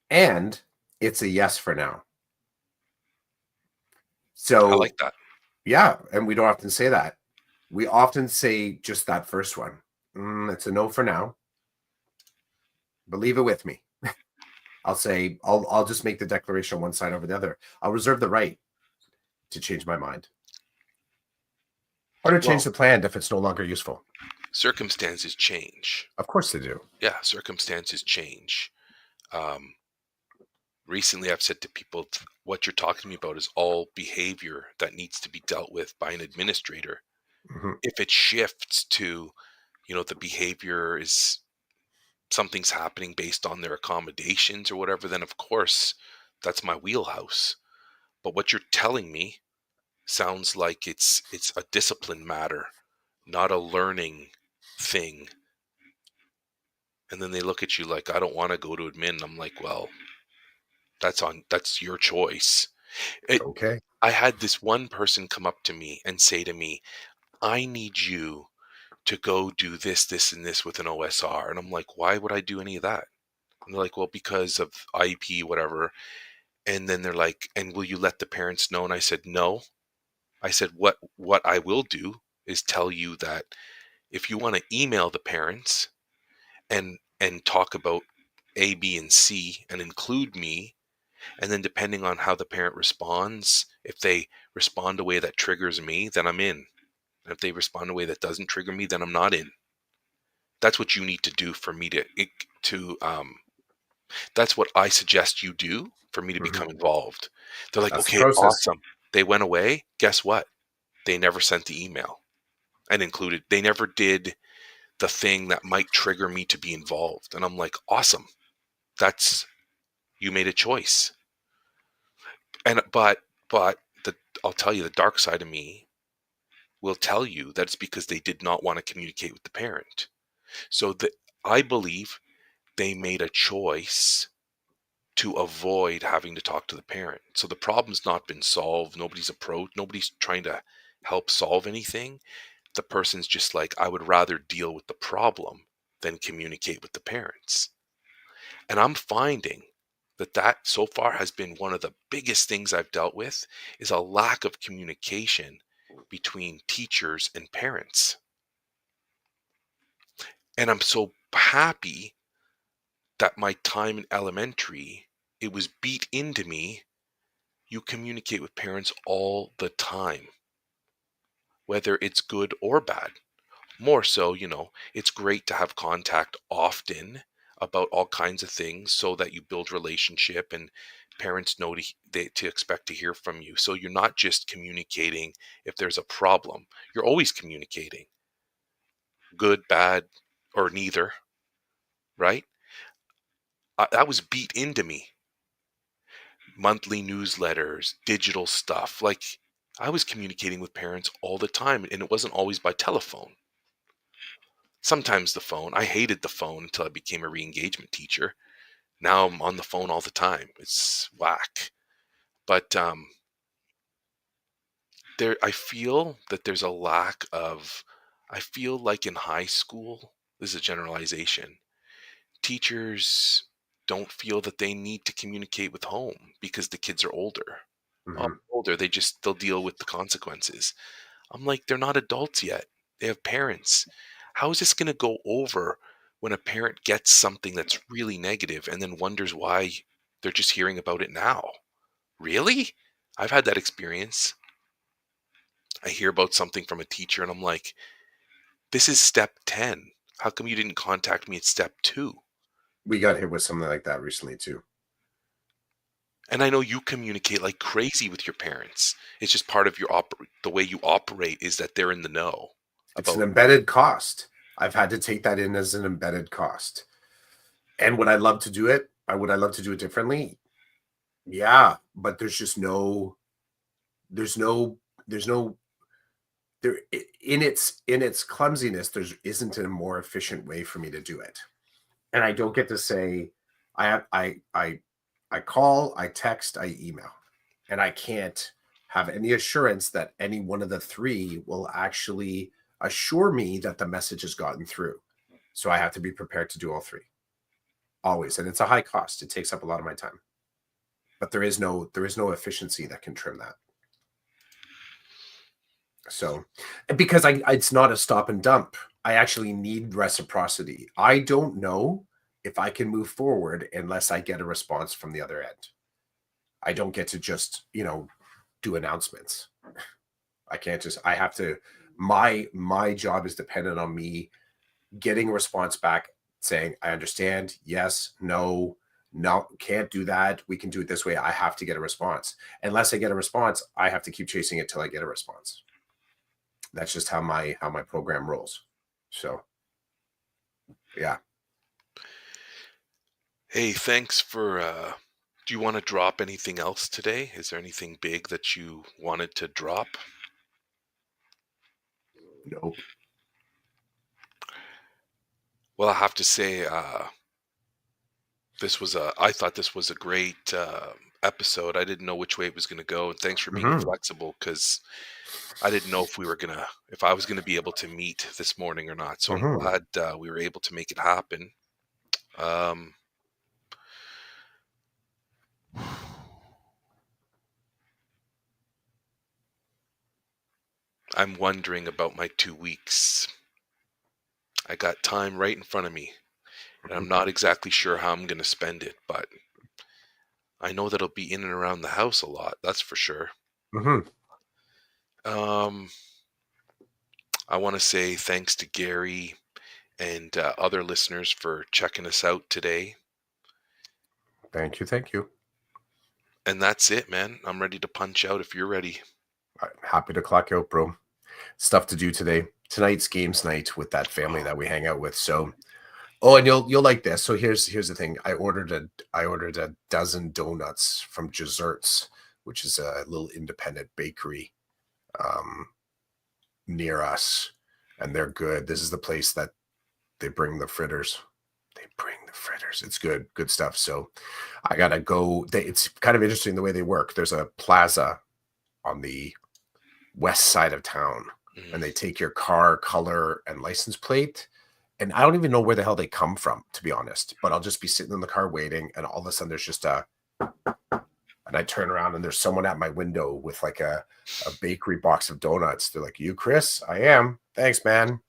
B: and it's a yes for now.
A: I like
B: So,
A: that.
B: yeah, and we don't often say that. We often say just that first one. It's a no for now, but leave it with me. I'll just make the declaration one side over the other. I'll reserve the right to change my mind or to change
A: Well,
B: the plan if it's no longer useful.
A: circumstances change.
B: Of course they do.
A: Yeah, circumstances change. Um, Recently, I've said to people, what you're talking to me about is all behavior that needs to be dealt with by an administrator.
B: Mhm.
A: If it shifts to, the behavior is something's happening based on their accommodations or whatever, then of course that's my wheelhouse. But what you're telling me sounds like it's a discipline matter, not a learning thing. And then they look at you like, I don't want to go to admin. And I'm like, well, that's your choice. It,
B: Okay.
A: I had this one person come up to me and say to me, I need you to go do this, this, and this with an OSR. And I'm like, why would I do any of that? And they're like, well, because of IP, whatever. And then they're like, and will you let the parents know? And I said, no. I said, what I will do is tell you that if you want to email the parents and talk about A, B, and C and include me, and then depending on how the parent responds, if they respond a way that triggers me, then I'm in. And if they respond a way that doesn't trigger me, then I'm not in. That's what you need to do for me to that's what I suggest you do for me to
B: Mhm.
A: become involved. They're like,
B: That's the
A: okay,
B: process.
A: awesome. They went away. Guess what? They never sent the email and included, they never did the thing that might trigger me to be involved. And I'm like, awesome. That's, you made a choice. And, but I'll tell you, the dark side of me will tell you that it's because they did not want to communicate with the parent. So I believe they made a choice to avoid having to talk to the parent. So the problem's not been solved. Nobody's trying to help solve anything. The person's just like, I would rather deal with the problem than communicate with the parents. And I'm finding that that so far has been one of the biggest things I've dealt with is a lack of communication between teachers and parents. And I'm so happy that my time in elementary, it was beat into me. You communicate with parents all the time, whether it's good or bad. More so, it's great to have contact often about all kinds of things so that you build relationship and parents know to expect to hear from you. So you're not just communicating if there's a problem. You're always communicating, good, bad, or neither, right? That was beat into me. Monthly newsletters, digital stuff. Like I was communicating with parents all the time and it wasn't always by telephone. Sometimes the phone. I hated the phone until I became a re-engagement teacher. Now I'm on the phone all the time. It's whack. But I feel that there's a lack of I feel like in high school, this is a generalization, teachers don't feel that they need to communicate with home because the kids are older. Oh,
B: Hmm.
A: older, they'll deal with the consequences. I'm like, they're not adults yet. They have parents. How is this going to go over when a parent gets something that's really negative and then wonders why they're just hearing about it now? Really? I've had that experience. I hear about something from a teacher and I'm like, this is step 10. How come you didn't contact me at step 2?
B: We got hit with something like that recently too.
A: And I know you communicate like crazy with your parents. It's just part of the way you operate is that they're in the know
B: It's an
A: about.
B: embedded cost. I've had to take that in as an embedded cost. And would I love to do it? Would I love to do it differently? Yeah, but there's no, there's no, there in its clumsiness. There isn't a more efficient way for me to do it, and I don't get to say, I call, I text, I email, and I can't have any assurance that any one of the three will actually assure me that the message has gotten through. So I have to be prepared to do all three always, and it's a high cost. It takes up a lot of my time, but there is no efficiency that can trim that. So, because it's not a stop and dump. I actually need reciprocity. I don't know if I can move forward unless I get a response from the other end. I don't get to just, do announcements. I can't just I have to my job is dependent on me getting a response back saying, I understand, yes, no, no, can't do that. We can do it this way. I have to get a response. Unless I get a response, I have to keep chasing it till I get a response. That's just how my program rolls. So yeah.
A: Hey, thanks for do you want to drop anything else today? Is there anything big that you wanted to drop?
B: Nope.
A: Well, I have to say I thought this was a great episode. I didn't know which way it was going to go, and thanks for being
B: Hmm.
A: flexible cuz I didn't know if I was going to be able to meet this morning or not. So I'm
B: Hmm.
A: glad we were able to make it happen. Um I'm wondering about my 2 weeks. I got time right in front of me, and I'm not exactly sure how I'm going to spend it, but I know that I'll be in and around the house a lot, that's for sure.
B: Hmm.
A: Um, I want to say thanks to Gary and other listeners for checking us out today.
B: Thank you. Thank you.
A: And that's it, man. I'm ready to punch out if you're ready.
B: I'm happy to clock out, bro. Stuff to do today. Tonight's games night with that family
A: Oh,
B: that we hang out with. So, oh, and you'll like this. So here's the thing. I ordered a dozen donuts from Desserts, which is a little independent bakery um, near us, and they're good. This is the place that they bring the fritters. They bring the fritters. It's good stuff. So I gotta go. It's kind of interesting the way they work. There's a plaza on the west side of town, and they
A: Mhm.
B: take your car color and license plate. And I don't even know where the hell they come from, to be honest. But I'll just be sitting in the car waiting, and all of a sudden there's just and I turn around and there's someone at my window with like a bakery box of donuts. They're like, "You, Chris?" I am. Thanks, man.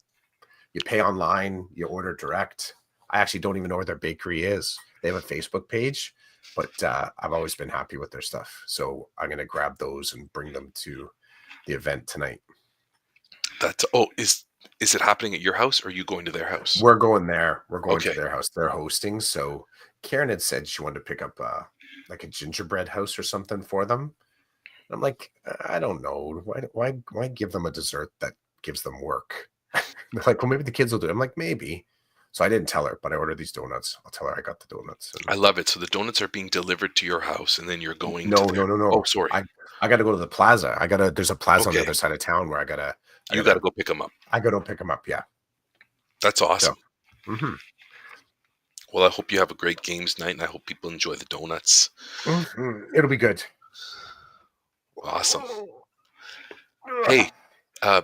B: You pay online, you order direct. I actually don't even know where their bakery is. They have a Facebook page, but I've always been happy with their stuff. So I'm going to grab those and bring them to the event tonight.
A: That's oh, is it happening at your house or are you going to their house?
B: We're going there. We're going to
A: Okay.
B: their house. They're hosting. So Karen had said she wanted to pick up like a gingerbread house or something for them. I'm like, I don't know. Why give them a dessert that gives them work? They're like, well, maybe the kids will do it. I'm like, maybe. So I didn't tell her, but I ordered these donuts. I'll tell her I got the donuts.
A: I
B: And
A: love it. So the donuts are being delivered to your house and then you're going to
B: no,
A: their
B: no, no,
A: Oh,
B: no.
A: sorry.
B: I got to go to the plaza. There's a plaza on the
A: Okay.
B: other side of town where I
A: You gotta
B: gotta,
A: go pick them up.
B: I gotta pick them up. Yeah.
A: That's
B: So,
A: awesome.
B: hmm
A: Well, I hope you have a great games night and I hope people enjoy the donuts.
B: it'll be good.
A: Awesome. Hey, uh,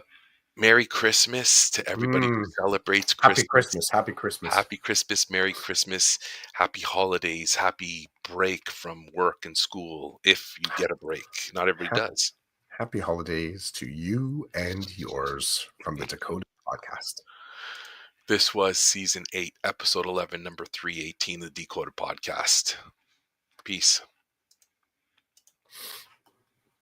A: Merry Christmas to everybody who
B: Mm,
A: celebrates
B: happy
A: Christmas.
B: Christmas. Happy Christmas.
A: Happy Christmas, Merry Christmas, happy holidays, happy break from work and school if you get a break. Not everybody
B: Happy,
A: does.
B: happy holidays to you and yours from the Dakota podcast.
A: This was season 8, episode 11, number 318, the Decoded Podcast. Peace.